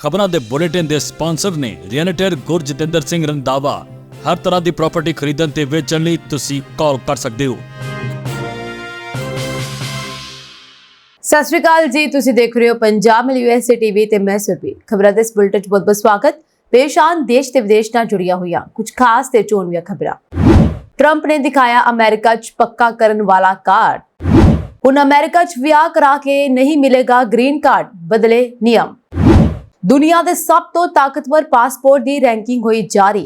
ਖਬਰਾਂ ਦੇ ਬੁਲੇਟਿਨ ਦੇ ਸਪਾਂਸਰ ਨੇ ਰੀਅਲਟਰ ਗੁਰਜਿੰਦਰ ਸਿੰਘ ਰੰਧਾਵਾ। ਹਰ ਤਰ੍ਹਾਂ ਦੀ ਪ੍ਰਾਪਰਟੀ ਖਰੀਦਣ ਤੇ ਵੇਚਣ ਲਈ ਤੁਸੀਂ ਕਾਲ ਕਰ ਸਕਦੇ ਹੋ। ਸਤਿ ਸ਼੍ਰੀ ਅਕਾਲ ਜੀ, ਤੁਸੀਂ ਦੇਖ ਰਹੇ ਹੋ ਪੰਜਾਬ ਮਿਲ USA TV ਤੇ ਮੈਂ ਸੁਰਭੀ। ਖਬਰਾਂ ਦੇ ਇਸ ਬੁਲੇਟਿਨ 'ਚ ਬਹੁਤ-ਬਹੁਤ ਸਵਾਗਤ। ਪੇਸ਼ਾਨ ਦੇਸ਼ ਤੇ ਵਿਦੇਸ਼ ਨਾਲ ਜੁੜੀਆਂ ਹੋਈਆਂ ਕੁਝ ਖਾਸ ਤੇ ਚੋਣਵੀਆਂ ਖਬਰਾਂ। ਟਰੰਪ ਨੇ ਦਿਖਾਇਆ ਅਮਰੀਕਾ 'ਚ ਪੱਕਾ ਕਰਨ ਵਾਲਾ ਕਾਰਡ। ਹੁਣ ਅਮਰੀਕਾ 'ਚ ਵਿਆਹ ਕਰਾ ਕੇ ਨਹੀਂ ਮਿਲੇਗਾ ਗ੍ਰੀਨ ਕਾਰਡ, ਬਦਲੇ ਨਿਯਮ। ਦੁਨੀਆ ਦੇ ਸਭ ਤੋਂ ਤਾਕਤਵਰ ਪਾਸਪੋਰਟ ਦੀ ਰੈਂਕਿੰਗ ਹੋਈ ਜਾਰੀ।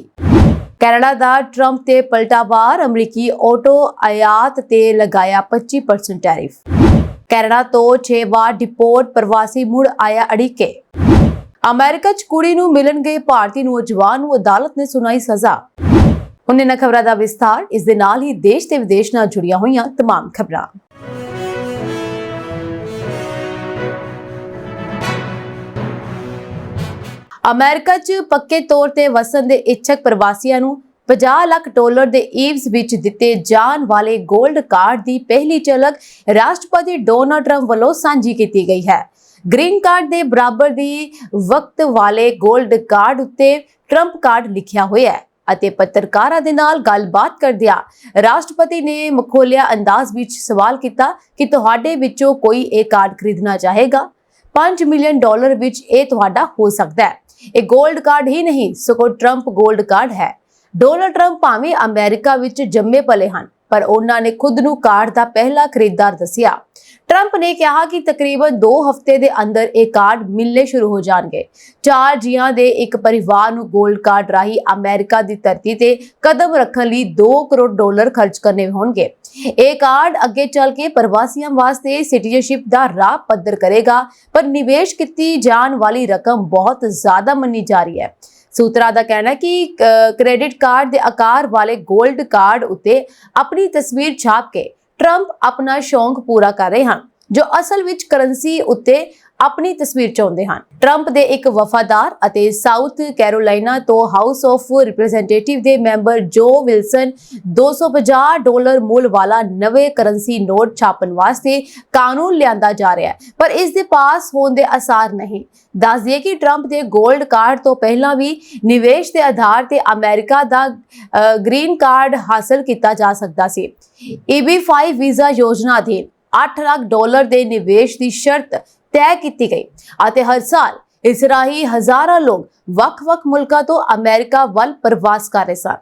ਕੈਨੇਡਾ ਦਾ ਟਰੰਪ ਤੇ ਪਲਟਾਵਾਰ, ਅਮਰੀਕੀ ਆਟੋ ਆਯਾਤ ਤੇ ਲਗਾਇਆ 25% ਟੈਰਿਫ। ਕੈਨੇਡਾ ਤੋਂ 6 ਵਾਰ ਡਿਪੋਰਟ ਪ੍ਰਵਾਸੀ ਮੁੜ ਆਇਆ ਅੜਿੱਕੇ। ਅਮਰੀਕਾ 'ਚ ਕੁੜੀ ਨੂੰ ਮਿਲਣ ਗਏ ਭਾਰਤੀ ਨੌਜਵਾਨ ਨੂੰ ਅਦਾਲਤ ਨੇ ਸੁਣਾਈ ਸਜ਼ਾ। ਹੁਣ ਇਹਨਾਂ ਖਬਰਾਂ ਦਾ ਵਿਸਥਾਰ। ਇਸ ਦੇ ਨਾਲ ਹੀ ਦੇਸ਼ ਤੇ ਵਿਦੇਸ਼ ਨਾਲ ਜੁੜੀਆਂ ਹੋਈਆਂ तमाम ਖਬਰਾਂ। ਅਮਰੀਕਾ 'ਚ ਪੱਕੇ ਤੌਰ ਤੇ ਵਸਣ ਦੇ ਇੱਛਕ ਪ੍ਰਵਾਸੀਆਂ ਨੂੰ $50 ਲੱਖ ਦੇ ਈਵਜ਼ ਵਿੱਚ ਦਿੱਤੇ ਜਾਣ ਵਾਲੇ 골ਡ ਕਾਰਡ ਦੀ ਪਹਿਲੀ ਝਲਕ ਰਾਸ਼ਟਰਪਤੀ ਡੋਨਾਲਡ ਟਰੰਪ ਵੱਲੋਂ ਸਾਂਝੀ ਕੀਤੀ ਗਈ ਹੈ। ਗ੍ਰੀਨ ਕਾਰਡ ਦੇ ਬਰਾਬਰ ਦੀ ਵਕਤ ਵਾਲੇ 골ਡ ਕਾਰਡ ਉੱਤੇ ਟਰੰਪ ਕਾਰਡ ਲਿਖਿਆ ਹੋਇਆ ਹੈ ਅਤੇ ਪੱਤਰਕਾਰਾਂ ਦੇ ਨਾਲ ਗੱਲਬਾਤ ਕਰਦਿਆਂ ਰਾਸ਼ਟਰਪਤੀ ਨੇ ਮਖੌਲੀਆ ਅੰਦਾਜ਼ ਵਿੱਚ ਸਵਾਲ ਕੀਤਾ ਕਿ ਤੁਹਾਡੇ ਵਿੱਚੋਂ ਕੋਈ ਇਹ ਕਾਰਡ ਖਰੀਦਣਾ ਚਾਹੇਗਾ। $5 ਮਿਲੀਅਨ ਵਿੱਚ ਇਹ ਤੁਹਾਡਾ ਹੋ ਸਕਦਾ ਹੈ। ਇਹ 골ਡ ਕਾਰਡ ਹੀ ਨਹੀਂ ਸਗੋਂ ਟਰੰਪ 골ਡ ਕਾਰਡ ਹੈ। ਡੋਨਾਲਡ ਟਰੰਪ ਭਾਵੇਂ ਅਮਰੀਕਾ ਵਿੱਚ ਜੰਮੇ ਪਲੇ ਹਨ, ਪਰ ਉਹਨਾਂ ਨੇ ਖੁਦ ਨੂੰ ਕਾਰਡ ਦਾ ਪਹਿਲਾ ਖਰੀਦਦਾਰ ਦੱਸਿਆ। ਟਰੰਪ ਨੇ ਕਿਹਾ ਕਿ ਤਕਰੀਬਨ 2 ਹਫ਼ਤੇ ਦੇ ਅੰਦਰ ਇਹ ਕਾਰਡ ਮਿਲਣੇ ਸ਼ੁਰੂ ਹੋ ਜਾਣਗੇ। 4 ਜੀਆਂ ਦੇ ਇੱਕ ਪਰਿਵਾਰ ਨੂੰ 골ਡ ਕਾਰਡ ਰਾਹੀਂ ਅਮਰੀਕਾ ਦੀ ਧਰਤੀ ਤੇ ਕਦਮ ਰੱਖਣ ਲਈ $2 ਕਰੋੜ ਖਰਚ ਕਰਨੇ ਹੋਣਗੇ। ਇਹ ਕਾਰਡ ਅੱਗੇ ਚੱਲ ਕੇ ਪ੍ਰਵਾਸੀਆਂ ਵਾਸਤੇ ਸਿਟੀਜ਼ਨਸ਼ਿਪ ਦਾ ਰਾਹ ਪੱਧਰ ਕਰੇਗਾ, ਪਰ ਨਿਵੇਸ਼ ਕੀਤੀ ਜਾਣ ਵਾਲੀ ਰਕਮ ਬਹੁਤ ਜ਼ਿਆਦਾ ਮੰਨੀ ਜਾ ਰਹੀ ਹੈ। ਸੂਤਰਾਂ ਦਾ ਕਹਿਣਾ ਹੈ ਕਿ ਕ੍ਰੈਡਿਟ ਕਾਰਡ ਦੇ ਆਕਾਰ ਵਾਲੇ 골ਡ ਕਾਰਡ ਉੱਤੇ ਆਪਣੀ ਤਸਵੀਰ ਛਾਪ ਕੇ ਟਰੰਪ ਆਪਣਾ ਸ਼ੌਂਕ ਪੂਰਾ ਕਰ ਰਹੇ ਹਨ, ਜੋ ਅਸਲ ਵਿੱਚ ਕਰੰਸੀ ਉੱਤੇ ਆਪਣੀ ਤਸਵੀਰ ਚਾਹੁੰਦੇ ਹਨ। ਟਰੰਪ ਦੇ ਇੱਕ ਵਫਾਦਾਰ ਅਤੇ ਸਾਊਥ ਕੈਰੋਲਾਈਨਾ ਤੋਂ ਹਾਊਸ ਆਫ ਰਿਪਰੈਜ਼ੈਂਟੇਟਿਵ ਦੇ ਮੈਂਬਰ ਜੋ ਵਿਲਸਨ $250 ਮੁੱਲ ਵਾਲਾ ਨਵੇਂ ਕਰੰਸੀ ਨੋਟ ਛਾਪਣ ਵਾਸਤੇ ਕਾਨੂੰਨ ਲਿਆਂਦਾ ਜਾ ਰਿਹਾ ਹੈ, ਪਰ ਇਸ ਦੇ ਪਾਸ ਹੋਣ ਦੇ ਆਸਾਰ ਨਹੀਂ। ਦੱਸ ਦਈਏ ਕਿ ਟਰੰਪ ਦੇ 골ਡ ਕਾਰਡ ਤੋਂ ਪਹਿਲਾਂ ਵੀ ਨਿਵੇਸ਼ ਦੇ ਆਧਾਰ ਤੇ ਅਮਰੀਕਾ ਦਾ ਗ੍ਰੀਨ ਕਾਰਡ ਹਾਸਲ ਕੀਤਾ ਜਾ ਸਕਦਾ ਸੀ। EB-5 ਵੀਜ਼ਾ ਯੋਜਨਾ ਅਧੀਨ $8 ਲੱਖ ਦੇ ਨਿਵੇਸ਼ ਦੀ ਸ਼ਰਤ ਤੈਅ ਕੀਤੀ ਗਈ ਅਤੇ ਹਰ ਸਾਲ ਇਸ ਰਾਹੀਂ ਹਜ਼ਾਰਾਂ ਲੋਕ ਵੱਖ-ਵੱਖ ਮੁਲਕਾਂ ਤੋਂ ਅਮਰੀਕਾ ਵੱਲ ਪ੍ਰਵਾਸ ਕਰ ਰਹੇ ਸਨ।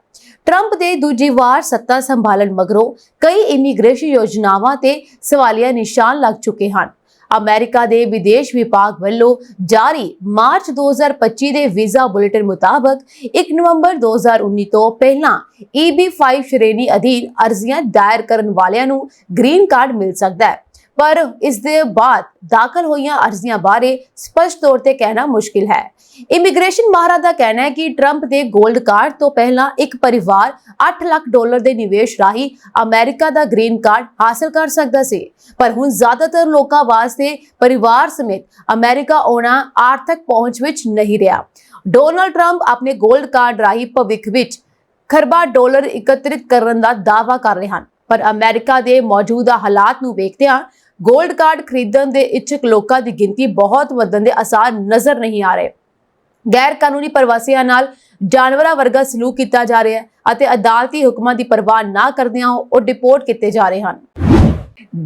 ਟਰੰਪ ਦੇ ਦੂਜੀ ਵਾਰ ਸੱਤਾ ਸੰਭਾਲਣ ਮਗਰੋਂ ਕਈ ਇਮੀਗ੍ਰੇਸ਼ਨ ਯੋਜਨਾਵਾਂ ਤੇ ਸਵਾਲੀਆ ਨਿਸ਼ਾਨ ਲੱਗ ਚੁੱਕੇ ਹਨ। ਅਮਰੀਕਾ ਦੇ ਵਿਦੇਸ਼ ਵਿਭਾਗ ਵੱਲੋਂ ਜਾਰੀ ਮਾਰਚ 2025 ਦੇ ਵੀਜ਼ਾ ਬੁਲੇਟਿਨ ਮੁਤਾਬਕ 1 ਨਵੰਬਰ 2019 ਤੋਂ ਪਹਿਲਾਂ EB-5 ਸ਼੍ਰੇਣੀ ਅਧੀਨ ਅਰਜ਼ੀਆਂ ਦਾਇਰ ਕਰਨ ਵਾਲਿਆਂ ਨੂੰ ਗ੍ਰੀਨ ਕਾਰਡ ਮਿਲ ਸਕਦਾ ਹੈ, ਪਰ ਇਸ ਦੇ ਬਾਅਦ ਦਾਖਲ ਹੋਈਆਂ ਅਰਜ਼ੀਆਂ ਬਾਰੇ ਸਪਸ਼ਟ ਤੌਰ ਤੇ ਕਹਿਣਾ ਮੁਸ਼ਕਿਲ ਹੈ। ਇਮੀਗ੍ਰੇਸ਼ਨ ਮਾਹਰਾਂ ਦਾ ਕਹਿਣਾ ਹੈ ਕਿ ਟਰੰਪ ਦੇ 골ਡ ਕਾਰਡ ਤੋਂ ਪਹਿਲਾਂ ਇੱਕ ਪਰਿਵਾਰ $8 ਲੱਖ ਦੇ ਨਿਵੇਸ਼ ਰਾਹੀਂ ਅਮਰੀਕਾ ਦਾ ਗ੍ਰੀਨ ਕਾਰਡ ਹਾਸਲ ਕਰ ਸਕਦਾ ਸੀ, ਪਰ ਹੁਣ ਜ਼ਿਆਦਾਤਰ ਲੋਕਾਂ ਵਾਸਤੇ ਪਰਿਵਾਰ ਸਮੇਤ ਅਮਰੀਕਾ ਆਉਣਾ ਆਰਥਿਕ ਪਹੁੰਚ ਵਿੱਚ ਨਹੀਂ ਰਿਹਾ। ਡੋਨਾਲਡ ਟਰੰਪ ਆਪਣੇ 골ਡ ਕਾਰਡ ਰਾਹੀਂ ਭਵਿੱਖ ਵਿੱਚ ਖਰਬਾਂ ਡਾਲਰ ਇਕੱਤਰਿਤ ਕਰਨ ਦਾ ਦਾਅਵਾ ਕਰ ਰਹੇ ਹਨ, ਪਰ ਅਮਰੀਕਾ ਦੇ ਮੌਜੂਦਾ ਹਾਲਾਤ ਨੂੰ ਵੇਖਦਿਆਂ 골ਡ ਕਾਰਡ ਖਰੀਦਣ ਦੇ ਇੱਛੁਕ ਲੋਕਾਂ ਦੀ ਗਿਣਤੀ ਬਹੁਤ ਵਧਣ ਦੇ ਆਸਾਰ ਨਜ਼ਰ ਨਹੀਂ ਆ ਰਹੇ। ਗੈਰ ਕਾਨੂੰਨੀ ਪ੍ਰਵਾਸੀਆਂ ਨਾਲ ਜਾਨਵਰਾਂ ਵਰਗਾ ਸਲੂਕ ਕੀਤਾ ਜਾ ਰਿਹਾ ਹੈ ਅਤੇ ਅਦਾਲਤੀ ਹੁਕਮਾਂ ਦੀ ਪਰਵਾਹ ਨਾ ਕਰਦਿਆਂ ਉਹ ਡਿਪੋਰਟ ਕੀਤੇ ਜਾ ਰਹੇ ਹਨ।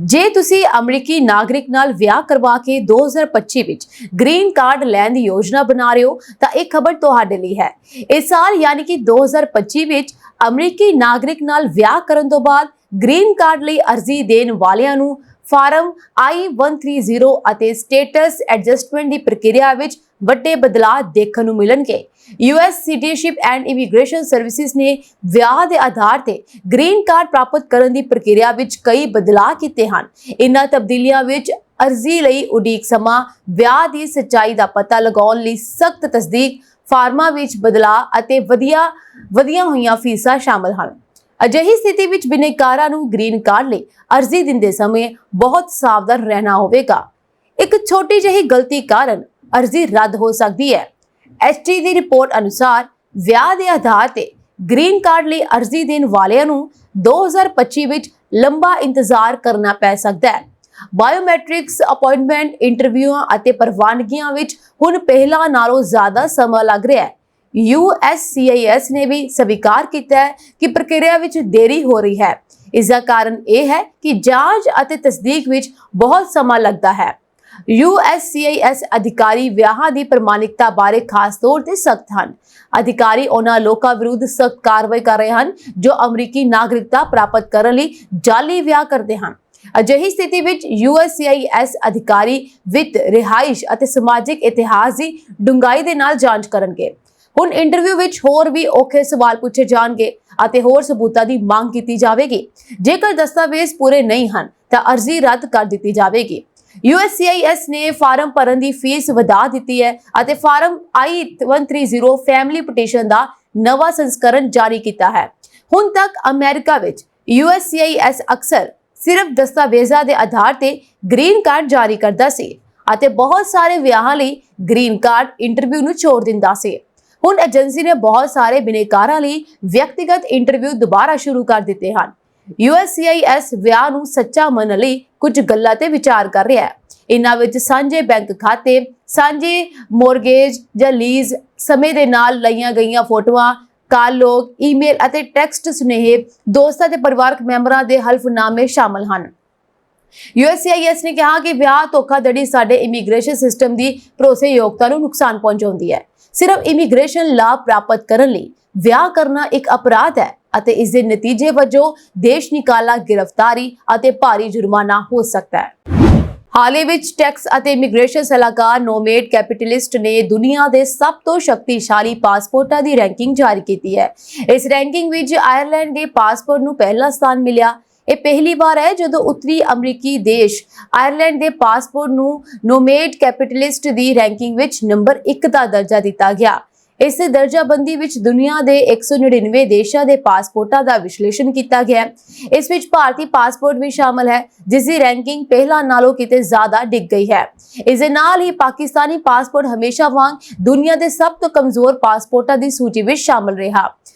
ਜੇ ਤੁਸੀਂ ਅਮਰੀਕੀ ਨਾਗਰਿਕ ਨਾਲ ਵਿਆਹ ਕਰਵਾ ਕੇ 2025 ਵਿੱਚ ਗ੍ਰੀਨ ਕਾਰਡ ਲੈਣ ਦੀ ਯੋਜਨਾ ਬਣਾ ਰਹੇ ਹੋ ਤਾਂ ਇਹ ਖਬਰ ਤੁਹਾਡੇ ਲਈ ਹੈ। ਇਸ ਸਾਲ ਯਾਨੀ ਕਿ 2025 ਵਿੱਚ ਅਮਰੀਕੀ ਨਾਗਰਿਕ ਨਾਲ ਵਿਆਹ ਕਰਨ ਤੋਂ ਬਾਅਦ ਗ੍ਰੀਨ ਕਾਰਡ ਲਈ ਅਰਜ਼ੀ ਦੇਣ ਵਾਲਿਆਂ ਨੂੰ ਫਾਰਮ I-130 ਅਤੇ ਸਟੇਟਸ ਐਡਜਸਟਮੈਂਟ ਦੀ ਪ੍ਰਕਿਰਿਆ ਵਿੱਚ ਵੱਡੇ ਬਦਲਾਅ ਦੇਖਣ ਨੂੰ ਮਿਲਣਗੇ। US citizenship and immigration services ਨੇ ਵਿਆਹ ਦੇ ਆਧਾਰ ਤੇ ਗ੍ਰੀਨ ਕਾਰਡ ਪ੍ਰਾਪਤ ਕਰਨ ਦੀ ਪ੍ਰਕਿਰਿਆ ਵਿੱਚ ਕਈ ਬਦਲਾਅ ਕੀਤੇ ਹਨ। ਇਨ੍ਹਾਂ ਤਬਦੀਲੀਆਂ ਵਿੱਚ ਅਰਜ਼ੀ ਲਈ ਉਡੀਕ ਸਮਾਂ, ਵਿਆਹ ਦੀ ਸੱਚਾਈ ਦਾ ਪਤਾ ਲਗਾਉਣ ਲਈ ਸਖਤ ਤਸਦੀਕ, ਫਾਰਮਾਂ ਵਿੱਚ ਬਦਲਾਅ ਅਤੇ ਵਧੀਆਂ ਹੋਈਆਂ ਫੀਸਾਂ ਸ਼ਾਮਲ ਹਨ। ਅਜਿਹੀ ਸਥਿਤੀ ਵਿੱਚ ਬਿਨੈਕਾਰਾਂ ਨੂੰ ਗ੍ਰੀਨ ਕਾਰਡ ਲਈ ਅਰਜ਼ੀ ਦਿੰਦੇ ਸਮੇਂ ਬਹੁਤ ਸਾਵਧਾਨ ਰਹਿਣਾ ਹੋਵੇਗਾ। ਇੱਕ ਛੋਟੀ ਜਿਹੀ ਗਲਤੀ ਕਾਰਨ ਅਰਜ਼ੀ ਰੱਦ ਹੋ ਸਕਦੀ ਹੈ। HT ਦੀ ਰਿਪੋਰਟ ਅਨੁਸਾਰ ਵਿਆਹ ਦੇ ਆਧਾਰ ਤੇ ਗ੍ਰੀਨ ਕਾਰਡ ਲਈ ਅਰਜ਼ੀ ਦੇਣ ਵਾਲਿਆਂ ਨੂੰ 2025 ਵਿੱਚ ਲੰਬਾ ਇੰਤਜ਼ਾਰ ਕਰਨਾ ਪੈ ਸਕਦਾ ਹੈ। ਬਾਇਓਮੈਟ੍ਰਿਕਸ ਅਪਾਇੰਟਮੈਂਟ ਇੰਟਰਵਿਊਆਂ ਅਤੇ ਪ੍ਰਵਾਨਗੀਆਂ ਵਿੱਚ ਹੁਣ ਪਹਿਲਾਂ ਨਾਲੋਂ ਜ਼ਿਆਦਾ ਸਮਾਂ ਲੱਗ ਰਿਹਾ ਹੈ। USCIS ਨੇ ਵੀ ਸਵੀਕਾਰ ਕੀਤਾ ਹੈ ਕਿ ਪ੍ਰਕਿਰਿਆ ਵਿੱਚ ਦੇਰੀ ਹੋ ਰਹੀ ਹੈ। ਇਸ ਦਾ ਕਾਰਨ ਇਹ ਹੈ ਕਿ ਜਾਂਚ ਅਤੇ ਤਸਦੀਕ ਵਿੱਚ ਬਹੁਤ ਸਮਾਂ ਲੱਗਦਾ ਹੈ। USCIS ਅਧਿਕਾਰੀ ਵਿਆਹਾਂ ਦੀ ਪ੍ਰਮਾਣਿਕਤਾ ਬਾਰੇ ਖਾਸ ਤੌਰ ਤੇ ਸਖਤ ਹਨ। ਅਧਿਕਾਰੀ ਉਹਨਾਂ ਲੋਕਾਂ ਵਿਰੁੱਧ ਸਖਤ ਕਾਰਵਾਈ ਕਰ ਰਹੇ ਹਨ ਜੋ ਅਮਰੀਕੀ ਨਾਗਰਿਕਤਾ ਪ੍ਰਾਪਤ ਕਰਨ ਲਈ ਜਾਲੀ ਵਿਆਹ ਕਰਦੇ ਹਨ। ਅਜਿਹੀ ਸਥਿਤੀ ਵਿੱਚ USCIS ਅਧਿਕਾਰੀ ਵਿੱਤ, ਰਿਹਾਇਸ਼ ਅਤੇ ਸਮਾਜਿਕ ਇਤਿਹਾਸ ਦੀ ਡੂੰਘਾਈ ਦੇ ਨਾਲ ਜਾਂਚ ਕਰਨਗੇ। ਹੁਣ ਇੰਟਰਵਿਊ ਵਿੱਚ ਹੋਰ ਵੀ ਔਖੇ ਸਵਾਲ ਪੁੱਛੇ ਜਾਣਗੇ ਅਤੇ ਹੋਰ ਸਬੂਤਾਂ ਦੀ ਮੰਗ ਕੀਤੀ ਜਾਵੇਗੀ। ਜੇਕਰ ਦਸਤਾਵੇਜ਼ ਪੂਰੇ ਨਹੀਂ ਹਨ ਤਾਂ ਅਰਜ਼ੀ ਰੱਦ ਕਰ ਦਿੱਤੀ ਜਾਵੇਗੀ। USCIS ਨੇ ਫਾਰਮ ਭਰਨ ਦੀ ਫੀਸ ਵਧਾ ਦਿੱਤੀ ਹੈ ਅਤੇ ਫਾਰਮ I-130 ਫੈਮਿਲੀ ਪਟੀਸ਼ਨ ਦਾ ਨਵਾਂ ਸੰਸਕਰਣ ਜਾਰੀ ਕੀਤਾ ਹੈ। ਹੁਣ ਤੱਕ ਅਮਰੀਕਾ ਵਿੱਚ USCIS ਅਕਸਰ ਸਿਰਫ ਦਸਤਾਵੇਜ਼ਾਂ ਦੇ ਆਧਾਰ ਤੇ ਗ੍ਰੀਨ ਕਾਰਡ ਜਾਰੀ ਕਰਦਾ ਸੀ ਅਤੇ ਬਹੁਤ ਸਾਰੇ ਵਿਆਹਾਂ ਲਈ ਗ੍ਰੀਨ ਕਾਰਡ ਇੰਟਰਵਿਊ ਨੂੰ ਛੋੜ ਦਿੰਦਾ ਸੀ। ਹੁਣ ਏਜੰਸੀ ਨੇ ਬਹੁਤ ਸਾਰੇ ਬਿਨੇਕਾਰਾਂ ਲਈ ਵਿਅਕਤੀਗਤ ਇੰਟਰਵਿਊ ਦੁਬਾਰਾ ਸ਼ੁਰੂ ਕਰ ਦਿੱਤੇ ਹਨ। USCIS ਵਿਆਹ ਨੂੰ ਸੱਚਾ ਮੰਨਣ ਲਈ ਕੁਝ ਗੱਲਾਂ ਤੇ ਵਿਚਾਰ ਕਰ ਰਿਹਾ ਹੈ। ਇਨ੍ਹਾਂ ਵਿੱਚ ਸਾਂਝੇ ਬੈਂਕ ਖਾਤੇ, ਸਾਂਝੀ ਮੌਰਗੇਜ ਜਾਂ ਲੀਜ਼, ਸਮੇਂ ਦੇ ਨਾਲ ਲਈਆਂ ਗਈਆਂ ਫੋਟੋਆਂ, ਕਾਲ ਲੌਗ, ਈਮੇਲ ਅਤੇ ਟੈਕਸਟ ਸੁਨੇਹੇ, ਦੋਸਤਾਂ ਤੇ ਪਰਿਵਾਰਕ ਮੈਂਬਰਾਂ ਦੇ ਹਲਫਨਾਮੇ ਸ਼ਾਮਲ ਹਨ। USCIS ਨੇ ਕਿਹਾ ਕਿ ਵਿਆਹ ਧੋਖਾਧੜੀ ਸਾਡੇ ਇਮੀਗ੍ਰੇਸ਼ਨ ਸਿਸਟਮ ਦੀ ਭਰੋਸੇਯੋਗਤਾ ਨੂੰ ਨੁਕਸਾਨ ਪਹੁੰਚਾਉਂਦੀ ਹੈ। ਸਿਰਫ ਇਮੀਗ੍ਰੇਸ਼ਨ ਲਾਭ ਪ੍ਰਾਪਤ ਕਰਨ ਲਈ ਵਿਆਹ ਕਰਨਾ ਇੱਕ ਅਪਰਾਧ ਹੈ ਅਤੇ ਇਸ ਦੇ ਨਤੀਜੇ ਵਜੋਂ ਦੇਸ਼ ਨਿਕਾਲਾ, ਗ੍ਰਿਫਤਾਰੀ ਅਤੇ ਭਾਰੀ ਜੁਰਮਾਨਾ ਹੋ ਸਕਦਾ ਹੈ। ਹਾਲ ਹੀ ਵਿੱਚ ਟੈਕਸ ਅਤੇ ਇਮੀਗ੍ਰੇਸ਼ਨ ਸਲਾਹਕਾਰ ਨੋਮੇਡ ਕੈਪੀਟਲਿਸਟ ਨੇ ਦੁਨੀਆ ਦੇ ਸਭ ਤੋਂ ਸ਼ਕਤੀਸ਼ਾਲੀ ਪਾਸਪੋਰਟਾਂ ਦੀ ਰੈਂਕਿੰਗ ਜਾਰੀ ਕੀਤੀ ਹੈ। ਇਸ ਰੈਂਕਿੰਗ ਵਿੱਚ ਆਇਰਲੈਂਡ ਦੇ ਪਾਸਪੋਰਟ ਨੂੰ ਪਹਿਲਾ ਸਥਾਨ ਮਿਲਿਆ। ਇਹ ਪਹਿਲੀ ਵਾਰ ਹੈ ਜਦੋਂ ਉੱਤਰੀ ਅਮਰੀਕੀ ਦੇਸ਼ ਆਇਰਲੈਂਡ ਦੇ ਪਾਸਪੋਰਟ ਨੂੰ ਨੋਮੇਡ ਕੈਪੀਟਲਿਸਟ ਦੀ ਰੈਂਕਿੰਗ ਵਿੱਚ ਨੰਬਰ 1 ਦਾ ਦਰਜਾ ਦਿੱਤਾ ਗਿਆ। ਇਸ ਦਰਜਾਬੰਦੀ ਵਿੱਚ ਦੁਨੀਆ ਦੇ 199 ਦੇਸ਼ਾਂ ਦੇ ਪਾਸਪੋਰਟਾਂ ਦਾ ਵਿਸ਼ਲੇਸ਼ਣ ਕੀਤਾ ਗਿਆ। ਇਸ ਵਿੱਚ ਭਾਰਤੀ ਪਾਸਪੋਰਟ ਵੀ ਸ਼ਾਮਲ ਹੈ, ਜਿਸ ਦੀ ਰੈਂਕਿੰਗ ਪਹਿਲਾਂ ਨਾਲੋਂ ਕਿਤੇ ਜ਼ਿਆਦਾ ਡਿੱਗ ਗਈ ਹੈ। ਇਸ ਦੇ ਨਾਲ ਹੀ ਪਾਕਿਸਤਾਨੀ ਪਾਸਪੋਰਟ ਹਮੇਸ਼ਾ ਵਾਂਗ ਦੁਨੀਆ ਦੇ ਸਭ ਤੋਂ ਕਮਜ਼ੋਰ ਪਾਸਪੋਰਟਾਂ ਦੀ ਸੂਚੀ ਵਿੱਚ ਸ਼ਾਮਲ ਰਿਹਾ।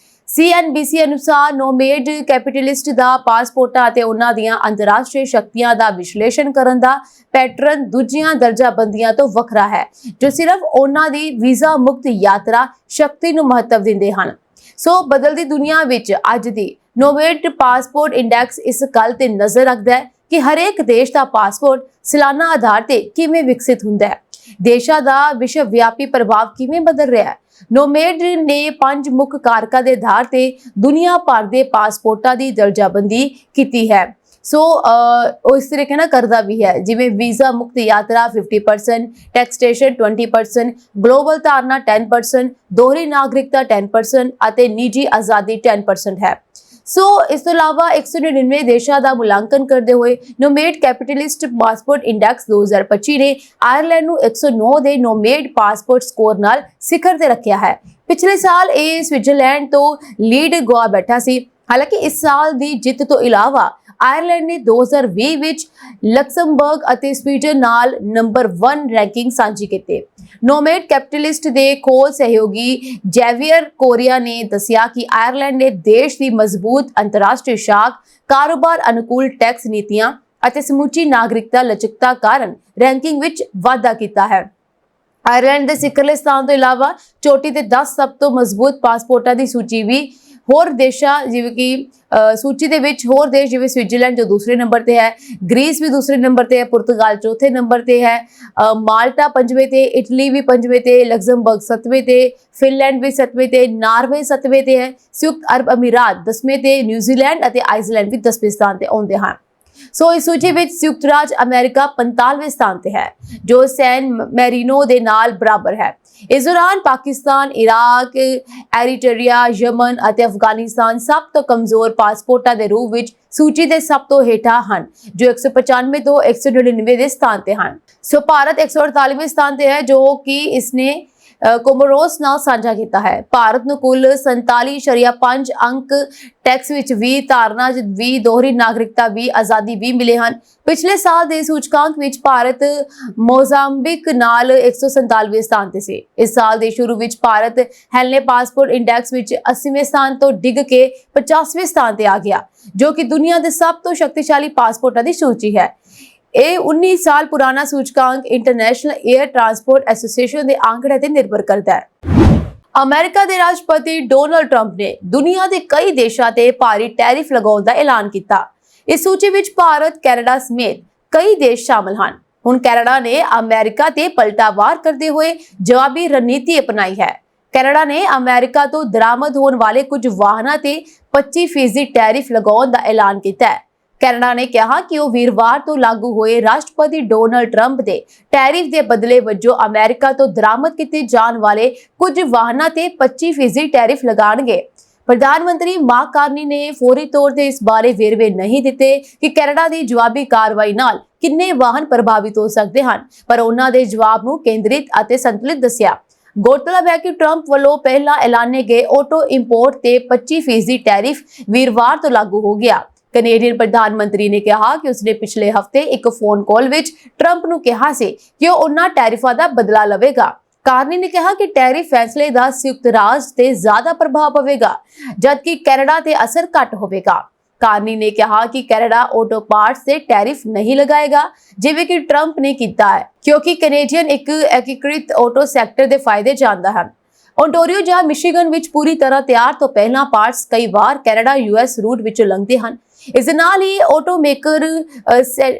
CNBC ਅਨੁਸਾਰ ਨੋਮੇਡ ਕੈਪੀਟਲਿਸਟ ਦਾ ਪਾਸਪੋਰਟਾਂ ਅਤੇ ਉਹਨਾਂ ਦੀਆਂ ਅੰਤਰਰਾਸ਼ਟਰੀ ਸ਼ਕਤੀਆਂ ਦਾ ਵਿਸ਼ਲੇਸ਼ਣ ਕਰਨ ਦਾ ਪੈਟਰਨ ਦੂਜੀਆਂ ਦਰਜਾਬੰਦੀਆਂ ਤੋਂ ਵੱਖਰਾ ਹੈ, ਜੋ ਸਿਰਫ ਉਹਨਾਂ ਦੀ ਵੀਜ਼ਾ ਮੁਕਤ ਯਾਤਰਾ ਸ਼ਕਤੀ ਨੂੰ ਮਹੱਤਵ ਦਿੰਦੇ ਹਨ। ਸੋ ਬਦਲਦੀ ਦੁਨੀਆ ਵਿੱਚ ਅੱਜ ਦੀ ਨੋਮੇਡ ਪਾਸਪੋਰਟ ਇੰਡੈਕਸ ਇਸ ਗੱਲ ਤੇ ਨਜ਼ਰ ਰੱਖਦਾ ਹੈ ਕਿ ਹਰੇਕ ਦੇਸ਼ ਦਾ ਪਾਸਪੋਰਟ ਸਾਲਾਨਾ ਆਧਾਰ ਤੇ ਕਿਵੇਂ ਵਿਕਸਿਤ ਹੁੰਦਾ ਹੈ, ਦੇਸ਼ਾਂ ਦਾ ਵਿਸ਼ਵ ਵਿਆਪੀ ਪ੍ਰਭਾਵ ਕਿਵੇਂ ਬਦਲ ਰਿਹਾ ਹੈ। ਨੋਮੇਡ ਨੇ 5 ਮੁੱਖ ਕਾਰਕਾਂ ਦੇ ਆਧਾਰ ਤੇ ਦੁਨੀਆ ਭਰ ਦੇ ਪਾਸਪੋਰਟਾਂ ਦੀ ਦਰਜਾਬੰਦੀ ਕੀਤੀ ਹੈ। ਸੋ ਉਹ ਇਸ ਤਰੀਕੇ ਨਾਲ ਕਰਦਾ ਵੀ ਹੈ, ਜਿਵੇਂ ਵੀਜ਼ਾ ਮੁਕਤ ਯਾਤਰਾ 50%, ਟੈਕਸੇਸ਼ਨ 20%, ਗਲੋਬਲ ਧਾਰਨਾ 10%, ਦੋਹਰੀ ਨਾਗਰਿਕਤਾ 10% ਅਤੇ ਨਿੱਜੀ ਆਜ਼ਾਦੀ 10% ਹੈ। ਸੋ ਇਸ ਤੋਂ ਇਲਾਵਾ 199 ਦੇਸ਼ਾਂ ਦਾ ਮੁਲਾਂਕਣ ਕਰਦੇ ਹੋਏ ਨੋਮੇਡ ਕੈਪੀਟਲਿਸਟ ਪਾਸਪੋਰਟ ਇੰਡੈਕਸ 2025 ਨੇ ਆਇਰਲੈਂਡ ਨੂੰ 109 ਦੇ ਨੋਮੇਡ ਪਾਸਪੋਰਟ ਸਕੋਰ ਨਾਲ ਸਿਖਰ ਤੇ ਰੱਖਿਆ ਹੈ। ਪਿਛਲੇ ਸਾਲ ਇਹ ਸਵਿਟਜ਼ਰਲੈਂਡ ਤੋਂ ਲੀਡ ਗਵਾ ਬੈਠਾ ਸੀ। ਹਾਲਾਂਕਿ ਇਸ ਸਾਲ ਦੀ ਜਿੱਤ ਤੋਂ ਇਲਾਵਾ ਆਇਰਲੈਂਡ ਨੇ 2020 ਵਿੱਚ ਲਕਸਮਬਰਗ ਅਤੇ ਸਵੀਡਨ ਨਾਲ ਨੰਬਰ 1 ਰੈਂਕਿੰਗ ਸਾਂਝੀ ਕੀਤੀ। ਨੋਮੇਡ ਕੈਪੀਟਲਿਸਟ ਦੇ ਖੋਜ ਸਹਿਯੋਗੀ ਜੈਵੀਅਰ ਕੋਰੀਆ ਨੇ ਦੱਸਿਆ ਕਿ ਆਇਰਲੈਂਡ ਨੇ ਦੇਸ਼ ਦੀ ਮਜ਼ਬੂਤ ਅੰਤਰਰਾਸ਼ਟਰੀ ਸ਼ਾਖ, ਕਾਰੋਬਾਰ ਅਨੁਕੂਲ ਟੈਕਸ ਨੀਤੀਆਂ ਅਤੇ ਸਮੁੱਚੀ ਨਾਗਰਿਕਤਾ ਲਚਕਤਾ ਕਾਰਨ ਰੈਂਕਿੰਗ ਵਿੱਚ ਵਾਧਾ ਕੀਤਾ ਹੈ। ਆਇਰਲੈਂਡ ਦੇ ਸਿਖਰਲੇ ਸਥਾਨ ਤੋਂ ਇਲਾਵਾ ਚੋਟੀ ਤੇ 10 ਸਭ ਤੋਂ ਮਜ਼ਬੂਤ ਪਾਸਪੋਰਟਾਂ ਦੀ ਸੂਚੀ ਵੀ ਹੋਰ ਦੇਸ਼ਾਂ ਜਿਵੇਂ ਕਿ ਸੂਚੀ ਦੇ ਵਿੱਚ ਹੋਰ ਦੇਸ਼ ਜਿਵੇਂ ਸਵਿਟਜ਼ਰਲੈਂਡ ਜੋ ਦੂਸਰੇ ਨੰਬਰ ਤੇ ਹੈ, ਗ੍ਰੀਸ ਵੀ ਦੂਸਰੇ ਨੰਬਰ ਤੇ ਹੈ, ਪੁਰਤਗਾਲ ਚੌਥੇ ਨੰਬਰ ਤੇ ਹੈ, ਮਾਲਟਾ 5ਵੇਂ ਤੇ, ਇਟਲੀ ਵੀ 5ਵੇਂ ਤੇ, ਲਕਸਮਬਰਗ 7ਵੇਂ ਤੇ, ਫਿਨਲੈਂਡ ਵੀ 7ਵੇਂ ਤੇ, ਨਾਰਵੇ 7ਵੇਂ ਤੇ ਹੈ, ਸੰਯੁਕਤ ਅਰਬ ਅਮੀਰਾਤ 10ਵੇਂ ਤੇ, ਨਿਊਜ਼ੀਲੈਂਡ ਅਤੇ ਆਈਸਲੈਂਡ ਵੀ 10ਵੇਂ ਸਥਾਨ ਤੇ ਆਉਂਦੇ ਹਨ। ਸੋ ਇਸ ਸੂਚੀ ਵਿੱਚ ਸੰਯੁਕਤ ਰਾਜ ਅਮਰੀਕਾ 45ਵੇਂ ਸਥਾਨ ਤੇ ਹੈ, ਜੋ ਸੈਨ ਮੈਰੀਨੋ ਦੇ ਨਾਲ ਬਰਾਬਰ ਹੈ। ਇਸ ਦੌਰਾਨ ਪਾਕਿਸਤਾਨ, ਇਰਾਕ, ਐਰੀਟਰੀਆ, ਯਮਨ ਅਤੇ ਅਫਗਾਨਿਸਤਾਨ ਸਭ ਤੋਂ ਕਮਜ਼ੋਰ ਪਾਸਪੋਰਟਾਂ ਦੇ ਰੂਪ ਵਿੱਚ ਸੂਚੀ ਦੇ ਸਭ ਤੋਂ ਹੇਠਾਂ ਹਨ, ਜੋ 195 ਤੋਂ 199 ਦੇ ਸਥਾਨ ਤੇ ਹਨ। ਸੋ ਭਾਰਤ 148ਵੇਂ ਸਥਾਨ ਤੇ ਹੈ, ਜੋ ਕਿ ਇਸਨੇ ਕੋਮੋਰੋਸ ਨਾਲ ਸਾਂਝਾ ਕੀਤਾ ਹੈ। ਭਾਰਤ ਨੂੰ ਕੁੱਲ 47.5 ਅੰਕ ਟੈਕਸ ਵਿੱਚ 20, ਧਾਰਨਾ 20, ਦੋਹਰੀ ਨਾਗਰਿਕਤਾ 20, ਆਜ਼ਾਦੀ 20 ਮਿਲੇ ਹਨ। ਪਿਛਲੇ ਸਾਲ ਦੇ ਸੂਚਕਾਂਕ ਵਿੱਚ ਭਾਰਤ ਮੋਜ਼ਾਂਬਿਕ ਨਾਲ 147ਵੇਂ ਸਥਾਨ ਤੇ ਸੀ। ਇਸ ਸਾਲ ਦੇ ਸ਼ੁਰੂ ਵਿੱਚ ਭਾਰਤ ਹੈਲਨੇ ਪਾਸਪੋਰਟ ਇੰਡੈਕਸ ਵਿੱਚ 80ਵੇਂ ਸਥਾਨ ਤੋਂ ਡਿੱਗ ਕੇ 50ਵੇਂ ਸਥਾਨ ਤੇ ਆ ਗਿਆ, ਜੋ ਕਿ ਦੁਨੀਆ ਦੇ ਸਭ ਤੋਂ ਸ਼ਕਤੀਸ਼ਾਲੀ ਪਾਸਪੋਰਟਾਂ ਦੀ ਸੂਚੀ ਹੈ। ਇਹ 19 ਸਾਲ ਪੁਰਾਣਾ ਸੂਚਕਾਂਕ ਇੰਟਰਨੈਸ਼ਨਲ 에ਅਰ ਟਰਾਂਸਪੋਰਟ ਐਸੋਸੀਏਸ਼ਨ ਦੇ ਆંકੜੇ ਤੇ ਨਿਰਭਰ ਕਰਦਾ ਹੈ। ਅਮਰੀਕਾ ਦੇ ਰਾਸ਼ਟਰਪਤੀ ਡੋਨਾਲਡ ਟਰੰਪ ਨੇ ਦੁਨੀਆ ਦੇ ਕਈ ਦੇਸ਼ਾਂ ਤੇ ਭਾਰੀ ਟੈਰਿਫ ਲਗਾਉਣ ਦਾ ਐਲਾਨ ਕੀਤਾ। ਇਸ ਸੂਚੀ ਵਿੱਚ ਭਾਰਤ, ਕੈਨੇਡਾ ਸਮੇਤ ਕਈ ਦੇਸ਼ ਸ਼ਾਮਲ ਹਨ। ਹੁਣ ਕੈਨੇਡਾ ਨੇ ਅਮਰੀਕਾ ਤੇ ਪਲਟਾਵਾਰ ਕਰਦੇ ਹੋਏ ਜਵਾਬੀ ਰਣਨੀਤੀ ਅਪਣਾਈ ਹੈ। ਕੈਨੇਡਾ ਨੇ ਅਮਰੀਕਾ ਤੋਂ ਦਰਾਮਦ ਹੋਣ ਵਾਲੇ ਕੁਝ ਵਾਹਨਾਂ ਤੇ 25% ਟੈਰਿਫ ਲਗਾਉਣ ਦਾ ਐਲਾਨ ਕੀਤਾ ਹੈ। ਕੈਨੇਡਾ ਨੇ ਕਿਹਾ ਕਿ ਉਹ ਵੀਰਵਾਰ ਤੋਂ ਲਾਗੂ ਹੋਏ ਰਾਸ਼ਟਰਪਤੀ ਡੋਨਾਲਡ ਟਰੰਪ ਦੇ ਟੈਰਿਫ ਦੇ ਬਦਲੇ ਵਜੋਂ ਅਮਰੀਕਾ ਤੋਂ ਦਰਾਮਦ ਕੀਤੇ ਜਾਣ ਵਾਲੇ ਕੁਝ ਵਾਹਨਾਂ ਤੇ 25% ਟੈਰਿਫ ਲਗਾਉਣਗੇ। ਪ੍ਰਧਾਨ ਮੰਤਰੀ ਮਾਰਕ ਕਾਰਨੀ ਨੇ ਫੌਰੀ ਤੌਰ ਤੇ ਇਸ ਬਾਰੇ ਵੇਰਵੇ ਨਹੀਂ ਦਿੱਤੇ ਕਿ ਕੈਨੇਡਾ ਦੀ ਜਵਾਬੀ ਕਾਰਵਾਈ ਨਾਲ ਕਿੰਨੇ ਵਾਹਨ ਪ੍ਰਭਾਵਿਤ ਹੋ ਸਕਦੇ ਹਨ, ਪਰ ਉਹਨਾਂ ਦੇ ਜਵਾਬ ਨੂੰ ਕੇਂਦਰਿਤ ਅਤੇ ਸੰਤੁਲਿਤ ਦੱਸਿਆ। ਗੌਰਤਲਬ ਹੈ ਕਿ ਟਰੰਪ ਵੱਲੋਂ ਪਹਿਲਾਂ ਐਲਾਨੇ ਗਏ ਆਟੋ ਇੰਪੋਰਟ ਤੇ 25% ਟੈਰਿਫ ਵੀਰਵਾਰ ਤੋਂ ਲਾਗੂ ਹੋ ਗਿਆ। ਕੈਨੇਡੀਅਨ ਪ੍ਰਧਾਨ ਮੰਤਰੀ ਨੇ ਕਿਹਾ ਕਿ ਉਸਨੇ ਪਿਛਲੇ ਹਫ਼ਤੇ ਇੱਕ ਫੋਨ ਕਾਲ ਵਿੱਚ ਟਰੰਪ ਨੂੰ ਕਿਹਾ ਸੀ ਕਿ ਉਹ ਉਹਨਾਂ ਟੈਰਿਫਾਂ ਦਾ ਬਦਲਾ ਲਵੇਗਾ। ਕਾਰਨੀ ਨੇ ਕਿਹਾ ਕਿ ਟੈਰਿਫ ਫੈਸਲੇ ਦਾ ਸੰਯੁਕਤ ਰਾਜ ਤੇ ਜ਼ਿਆਦਾ ਪ੍ਰਭਾਵ ਪਵੇਗਾ, ਜਦਕਿ ਕੈਨੇਡਾ ਤੇ ਅਸਰ ਘੱਟ ਹੋਵੇਗਾ। ਕਾਰਨੀ ਨੇ ਕਿਹਾ ਕਿ ਕੈਨੇਡਾ ਆਟੋ ਪਾਰਟਸ ਤੇ ਟੈਰਿਫ ਨਹੀਂ ਲਗਾਏਗਾ ਜਿਵੇਂ ਕਿ ਟਰੰਪ ਨੇ ਕੀਤਾ ਹੈ, ਕਿਉਂਕਿ ਕੈਨੇਡੀਅਨ ਇੱਕ ਏਕੀਕ੍ਰਿਤ ਆਟੋ ਸੈਕਟਰ ਦੇ ਫਾਇਦੇ ਜਾਣਦਾ ਹੈ। ਓਨਟਾਰੀਓ ਜਾਂ ਮਿਸ਼ੀਗਨ ਵਿੱਚ ਪੂਰੀ ਤਰ੍ਹਾਂ ਤਿਆਰ ਤੋਂ ਪਹਿਲਾਂ ਪਾਰਟਸ ਕਈ ਵਾਰ ਕੈਨੇਡਾ US ਰੂਟ ਵਿੱਚੋਂ ਲੰਘਦੇ ਹਨ। ਇਸ ਦੇ ਨਾਲ ਹੀ ਆਟੋਮੇਕਰ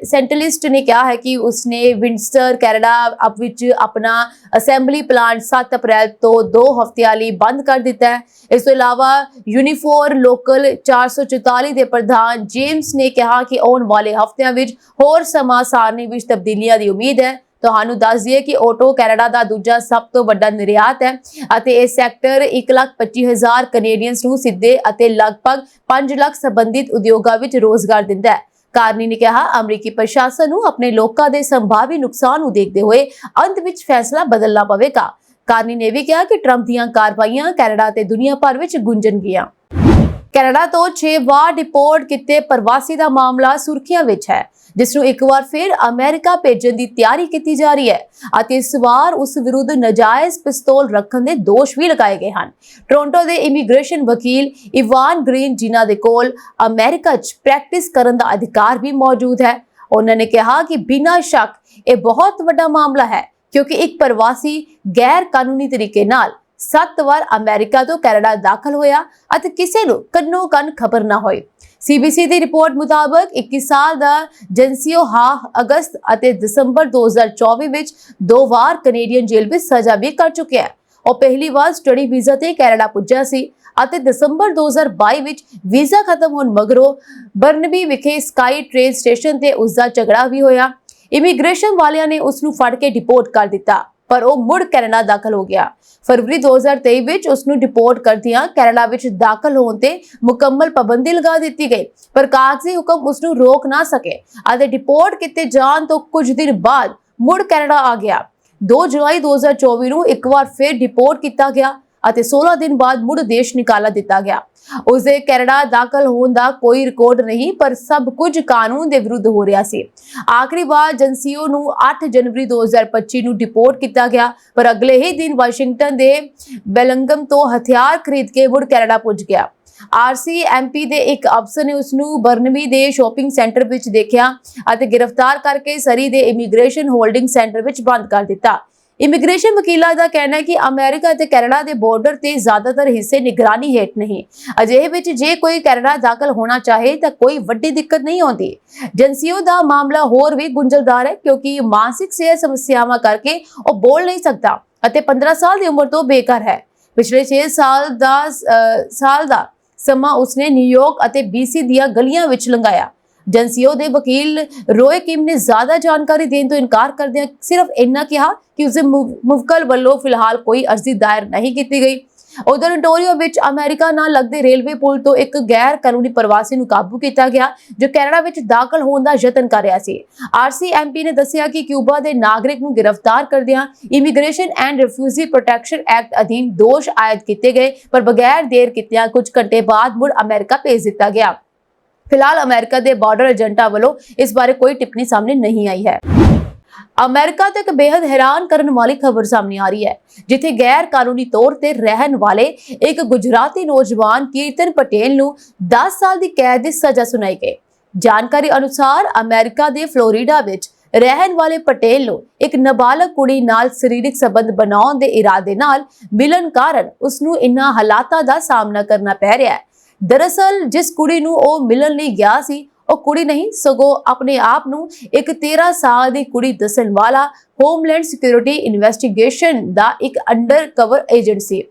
ਸੈਂਟਲਿਸਟ ਨੇ ਕਿਹਾ ਹੈ ਕਿ ਉਸਨੇ ਵਿੰਡਸਰ ਕੈਨੇਡਾ ਵਿੱਚ ਆਪਣਾ ਅਸੈਂਬਲੀ ਪਲਾਂਟ 7 ਅਪ੍ਰੈਲ ਤੋਂ 2 ਹਫ਼ਤਿਆਂ ਲਈ ਬੰਦ ਕਰ ਦਿੱਤਾ ਹੈ। ਇਸ ਤੋਂ ਇਲਾਵਾ ਯੂਨੀਫੋਰ ਲੋਕਲ 444 ਦੇ ਪ੍ਰਧਾਨ ਜੇਮਸ ਨੇ ਕਿਹਾ ਕਿ ਆਉਣ ਵਾਲੇ ਹਫ਼ਤਿਆਂ ਵਿੱਚ ਹੋਰ ਸਮਾਂ ਸਾਰਣੀ ਵਿੱਚ ਤਬਦੀਲੀਆਂ ਦੀ ਉਮੀਦ ਹੈ। ਤੁਹਾਨੂੰ ਦੱਸ ਦਈਏ ਕਿ ਆਟੋ ਕੈਨੇਡਾ ਦਾ ਦੂਜਾ ਸਭ ਤੋਂ ਵੱਡਾ ਨਿਰਯਾਤ ਹੈ ਅਤੇ ਇਹ ਸੈਕਟਰ 1,25,000 ਕੈਨੇਡੀਅਨਸ ਨੂੰ ਸਿੱਧੇ ਅਤੇ ਲਗਭਗ 5 ਲੱਖ ਸੰਬੰਧਿਤ ਉਦਯੋਗਾਂ ਵਿੱਚ ਰੋਜ਼ਗਾਰ ਦਿੰਦਾ ਹੈ। ਕਾਰਨੀ ਨੇ ਕਿਹਾ ਅਮਰੀਕੀ ਪ੍ਰਸ਼ਾਸਨ ਨੂੰ ਆਪਣੇ ਲੋਕਾਂ ਦੇ ਸੰਭਾਵੀ ਨੁਕਸਾਨ ਨੂੰ ਦੇਖਦੇ ਹੋਏ ਅੰਤ ਵਿੱਚ ਫੈਸਲਾ ਬਦਲਣਾ ਪਵੇਗਾ। ਕਾਰਨੀ ਨੇ ਵੀ ਕਿਹਾ ਕਿ ਟਰੰਪ ਦੀਆਂ ਕਾਰਵਾਈਆਂ ਕੈਨੇਡਾ ਤੇ ਦੁਨੀਆ ਭਰ ਵਿੱਚ ਗੂੰਜਣਗੀਆਂ। ਕੈਨੇਡਾ ਤੋਂ 6 ਵਾਰ ਡਿਪੋਰਟ ਕੀਤੇ ਪ੍ਰਵਾਸੀ ਦਾ ਮਾਮਲਾ ਸੁਰਖੀਆਂ ਵਿੱਚ ਹੈ, ਜਿਸ ਨੂੰ ਇੱਕ ਵਾਰ ਫਿਰ ਅਮਰੀਕਾ ਭੇਜਣ ਦੀ ਤਿਆਰੀ ਕੀਤੀ ਜਾ ਰਹੀ ਹੈ ਅਤੇ ਇਸ ਵਾਰ ਉਸ ਵਿਰੁੱਧ ਨਾਜਾਇਜ਼ ਪਿਸਤੌਲ ਰੱਖਣ ਦੇ ਦੋਸ਼ ਵੀ ਲਗਾਏ ਗਏ ਹਨ। ਟੋਰਾਂਟੋ ਦੇ ਇਮੀਗ੍ਰੇਸ਼ਨ ਵਕੀਲ ਇਵਾਨ ਗ੍ਰੀਨ, ਜਿਨ੍ਹਾਂ ਦੇ ਕੋਲ ਅਮਰੀਕਾ 'ਚ ਪ੍ਰੈਕਟਿਸ ਕਰਨ ਦਾ ਅਧਿਕਾਰ ਵੀ ਮੌਜੂਦ ਹੈ, ਉਹਨਾਂ ਨੇ ਕਿਹਾ ਕਿ ਬਿਨਾਂ ਸ਼ੱਕ ਇਹ ਬਹੁਤ ਵੱਡਾ ਮਾਮਲਾ ਹੈ ਕਿਉਂਕਿ ਇੱਕ ਪ੍ਰਵਾਸੀ ਗੈਰ ਕਾਨੂੰਨੀ ਤਰੀਕੇ ਨਾਲ 7 ਵਾਰ ਅਮਰੀਕਾ ਤੋਂ ਕੈਨੇਡਾ ਦਾਖਲ ਹੋਇਆ ਅਤੇ ਕਿਸੇ ਨੂੰ ਕੰਨੋ ਕੰਨ ਖਬਰ ਨਾ ਹੋਈ। CBC ਦੀ ਰਿਪੋਰਟ ਮੁਤਾਬਕ 21 ਸਾਲ ਦਾ ਜੈਂਸੀਓ ਅਗਸਤ ਅਤੇ ਦਸੰਬਰ 2024 ਵਿੱਚ 2 ਵਾਰ ਕੈਨੇਡੀਅਨ ਜੇਲ੍ਹ ਵਿੱਚ ਸਜ਼ਾ ਵੀ ਕਰ ਚੁੱਕਿਆ ਹੈ। ਉਹ ਪਹਿਲੀ ਵਾਰ ਸਟੱਡੀ ਵੀਜ਼ਾ ਤੇ ਕੈਨੇਡਾ ਪੁੱਜਾ ਸੀ ਅਤੇ ਦਸੰਬਰ 2022 ਵਿੱਚ ਵੀਜ਼ਾ ਖਤਮ ਹੋਣ ਮਗਰੋਂ ਬਰਨਬੀ ਵਿਖੇ ਸਕਾਈ ਟ੍ਰੇਨ ਸਟੇਸ਼ਨ ਤੇ ਉਸ ਦਾ ਝਗੜਾ ਵੀ ਹੋਇਆ। ਇਮੀਗ੍ਰੇਸ਼ਨ ਵਾਲਿਆਂ ਨੇ ਉਸ ਨੂੰ ਫੜ ਕੇ ਡਿਪੋਰਟ ਕਰ ਦਿੱਤਾ, ਪਰ ਉਹ ਮੁੜ ਕੈਨੇਡਾ ਦਾਖਲ ਹੋ ਗਿਆ। ਫਰਵਰੀ 2023 ਵਿੱਚ ਉਸ ਨੂੰ ਡਿਪੋਰਟ ਕਰਦਿਆਂ ਕੈਨੇਡਾ ਵਿੱਚ ਦਾਖਲ ਹੋਣ ਤੇ ਮੁਕੰਮਲ ਪਾਬੰਦੀ ਲਗਾ ਦਿੱਤੀ ਗਈ, ਪਰ ਕਾਗਜ਼ੀ ਹੁਕਮ ਉਸ ਨੂੰ ਰੋਕ ਨਾ ਸਕੇ ਅਤੇ ਡਿਪੋਰਟ ਕੀਤੇ ਜਾਣ ਤੋਂ ਕੁਝ ਦਿਨ ਬਾਅਦ ਮੁੜ ਕੈਨੇਡਾ ਆ ਗਿਆ। 2 ਜੁਲਾਈ 2024 ਨੂੰ ਇੱਕ ਵਾਰ ਫਿਰ ਡਿਪੋਰਟ ਕੀਤਾ ਗਿਆ ਅਤੇ 16 ਦਿਨ ਬਾਅਦ ਮੁੜ ਦੇਸ਼ ਨਿਕਾਲਾ ਦਿੱਤਾ ਗਿਆ। ਉਸਦੇ ਕੈਨੇਡਾ ਦਾਖਲ ਹੋਣ ਦਾ ਕੋਈ ਰਿਕਾਰਡ ਨਹੀਂ, ਪਰ ਸਭ ਕੁਝ ਕਾਨੂੰਨ ਦੇ ਵਿਰੁੱਧ ਹੋ ਰਿਹਾ ਸੀ। ਆਖਰੀ ਵਾਰ ਜੈਂਸੀਓ ਨੂੰ 8 ਜਨਵਰੀ 2025 ਨੂੰ ਡਿਪੋਰਟ ਕੀਤਾ ਗਿਆ, ਪਰ ਅਗਲੇ ਹੀ ਦਿਨ ਵਾਸ਼ਿੰਗਟਨ ਦੇ ਬੈਲੰਗਮ ਤੋਂ ਹਥਿਆਰ ਖਰੀਦ ਕੇ ਮੁੜ ਕੈਨੇਡਾ ਪੁੱਜ ਗਿਆ। RCMP ਦੇ ਇੱਕ ਅਫਸਰ ਨੇ ਉਸ ਨੂੰ ਬਰਨਬੀ ਦੇ ਸ਼ਾਪਿੰਗ ਸੈਂਟਰ ਵਿੱਚ ਦੇਖਿਆ ਅਤੇ ਗ੍ਰਿਫਤਾਰ ਕਰਕੇ ਸਰੀ ਦੇ ਇਮੀਗ੍ਰੇਸ਼ਨ ਹੋਲਡਿੰਗ ਸੈਂਟਰ ਵਿੱਚ ਬੰਦ ਕਰ ਦਿੱਤਾ। ਇਮੀਗ੍ਰੇਸ਼ਨ ਵਕੀਲਾਂ ਦਾ ਕਹਿਣਾ ਹੈ ਕਿ ਅਮਰੀਕਾ ਅਤੇ ਕੈਨੇਡਾ ਦੇ ਬਾਰਡਰ ਤੇ ਜ਼ਿਆਦਾਤਰ ਹਿੱਸੇ ਨਿਗਰਾਨੀ ਹੇਠ ਨਹੀਂ। ਅਜਿਹੇ ਵਿੱਚ ਜੇ ਕੋਈ ਕੈਨੇਡਾ ਦਾਖਲ ਹੋਣਾ ਚਾਹੇ ਤਾਂ ਕੋਈ ਵੱਡੀ ਦਿੱਕਤ ਨਹੀਂ ਆਉਂਦੀ। ਜੈਂਸੀਓ ਦਾ ਮਾਮਲਾ ਹੋਰ ਵੀ ਗੁੰਝਲਦਾਰ ਹੈ ਕਿਉਂਕਿ ਮਾਨਸਿਕ ਸਿਹਤ ਸਮੱਸਿਆਵਾਂ ਕਰਕੇ ਉਹ ਬੋਲ ਨਹੀਂ ਸਕਦਾ ਅਤੇ 15 ਸਾਲ ਦੀ ਉਮਰ ਤੋਂ ਬੇਘਰ ਹੈ। ਪਿਛਲੇ 6 ਸਾਲ ਦਾ ਸਮਾਂ ਉਸਨੇ ਨਿਊਯਾਰਕ ਅਤੇ BC ਦੀਆਂ ਗਲੀਆਂ ਵਿੱਚ ਲੰਘਾਇਆ। ਜੈਂਸੀਓ ਦੇ ਵਕੀਲ ਰੋਏ ਕਿਮ ਨੇ ਜ਼ਿਆਦਾ ਜਾਣਕਾਰੀ ਦੇਣ ਤੋਂ ਇਨਕਾਰ ਕਰਦਿਆਂ ਸਿਰਫ ਇੰਨਾ ਕਿਹਾ ਕਿ ਉਸਦੇ ਮੁਵੱਕਲ ਵੱਲੋਂ ਫਿਲਹਾਲ ਕੋਈ ਅਰਜ਼ੀ ਦਾਇਰ ਨਹੀਂ ਕੀਤੀ ਗਈ। ਉਧਰ ontario ਵਿੱਚ ਅਮਰੀਕਾ ਨਾਲ ਲੱਗਦੇ ਰੇਲਵੇ ਪੁਲ ਤੋਂ ਇੱਕ ਗੈਰ ਕਾਨੂੰਨੀ ਪ੍ਰਵਾਸੀ ਨੂੰ ਕਾਬੂ ਕੀਤਾ ਗਿਆ ਜੋ ਕੈਨੇਡਾ ਵਿੱਚ ਦਾਖਲ ਹੋਣ ਦਾ ਯਤਨ ਕਰ ਰਿਹਾ ਸੀ। RCMP ਨੇ ਦੱਸਿਆ ਕਿ ਕਿਊਬਾ ਦੇ ਨਾਗਰਿਕ ਨੂੰ ਗ੍ਰਿਫਤਾਰ ਕਰਦਿਆਂ immigration and refugee protection act ਅਧੀਨ ਦੋਸ਼ ਆਇਦ ਕੀਤੇ ਗਏ, ਪਰ ਬਗੈਰ ਦੇਰ ਕੀਤਿਆਂ ਕੁਝ ਘੰਟੇ ਬਾਅਦ ਮੁੜ ਅਮਰੀਕਾ ਭੇਜ ਦਿੱਤਾ ਗਿਆ। ਫਿਲਹਾਲ ਅਮਰੀਕਾ ਦੇ ਬਾਰਡਰ ਏਜੰਟਾਂ ਵੱਲੋਂ ਇਸ ਬਾਰੇ ਕੋਈ ਟਿੱਪਣੀ ਸਾਹਮਣੇ ਨਹੀਂ ਆਈ ਹੈ। ਅਮਰੀਕਾ ਤੋਂ ਇੱਕ ਬੇहद ਹੈਰਾਨ ਕਰਨ ਵਾਲੀ ਖਬਰ ਸਾਹਮਣੇ ਆ ਰਹੀ ਹੈ, ਜਿੱਥੇ ਗੈਰ ਕਾਨੂੰਨੀ ਤੌਰ ਤੇ ਰਹਿਣ ਵਾਲੇ ਇੱਕ ਗੁਜਰਾਤੀ ਨੌਜਵਾਨ ਕੀਰਤਨ ਪਟੇਲ ਨੂੰ 10 ਸਾਲ ਦੀ ਕੈਦ ਦੀ ਸਜ਼ਾ ਸੁਣਾਈ ਗਈ। ਜਾਣਕਾਰੀ ਅਨੁਸਾਰ ਅਮਰੀਕਾ ਦੇ ਫਲੋਰੀਡਾ ਵਿੱਚ ਰਹਿਣ ਵਾਲੇ ਪਟੇਲ ਨੂੰ ਇੱਕ ਨਾਬਾਲਗ ਕੁੜੀ ਨਾਲ ਸਰੀਰਕ ਸੰਬੰਧ ਬਣਾਉਣ ਦੇ ਇਰਾਦੇ ਨਾਲ ਮਿਲਣ ਕਾਰਨ ਉਸ ਨੂੰ ਇਨ੍ਹਾਂ ਹਾਲਾਤਾਂ ਦਾ ਸਾਹਮਣਾ ਕਰਨਾ ਪੈ ਰਿਹਾ ਹੈ। ਦਰਅਸਲ ਜਿਸ ਕੁੜੀ ਨੂੰ ਉਹ ਮਿਲਣ ਲਈ ਗਿਆ ਸੀ ਉਹ ਕੁੜੀ ਨਹੀਂ ਸਗੋਂ ਆਪਣੇ ਆਪ ਨੂੰ ਇੱਕ 13 ਸਾਲ ਦੀ ਕੁੜੀ ਦੱਸਣ ਵਾਲਾ ਹੋਮਲੈਂਡ ਸਿਕਿਉਰਿਟੀ ਇਨਵੈਸਟੀਗੇਸ਼ਨ ਦਾ ਇੱਕ ਅੰਡਰਕਵਰ ਏਜੰਟ ਸੀ।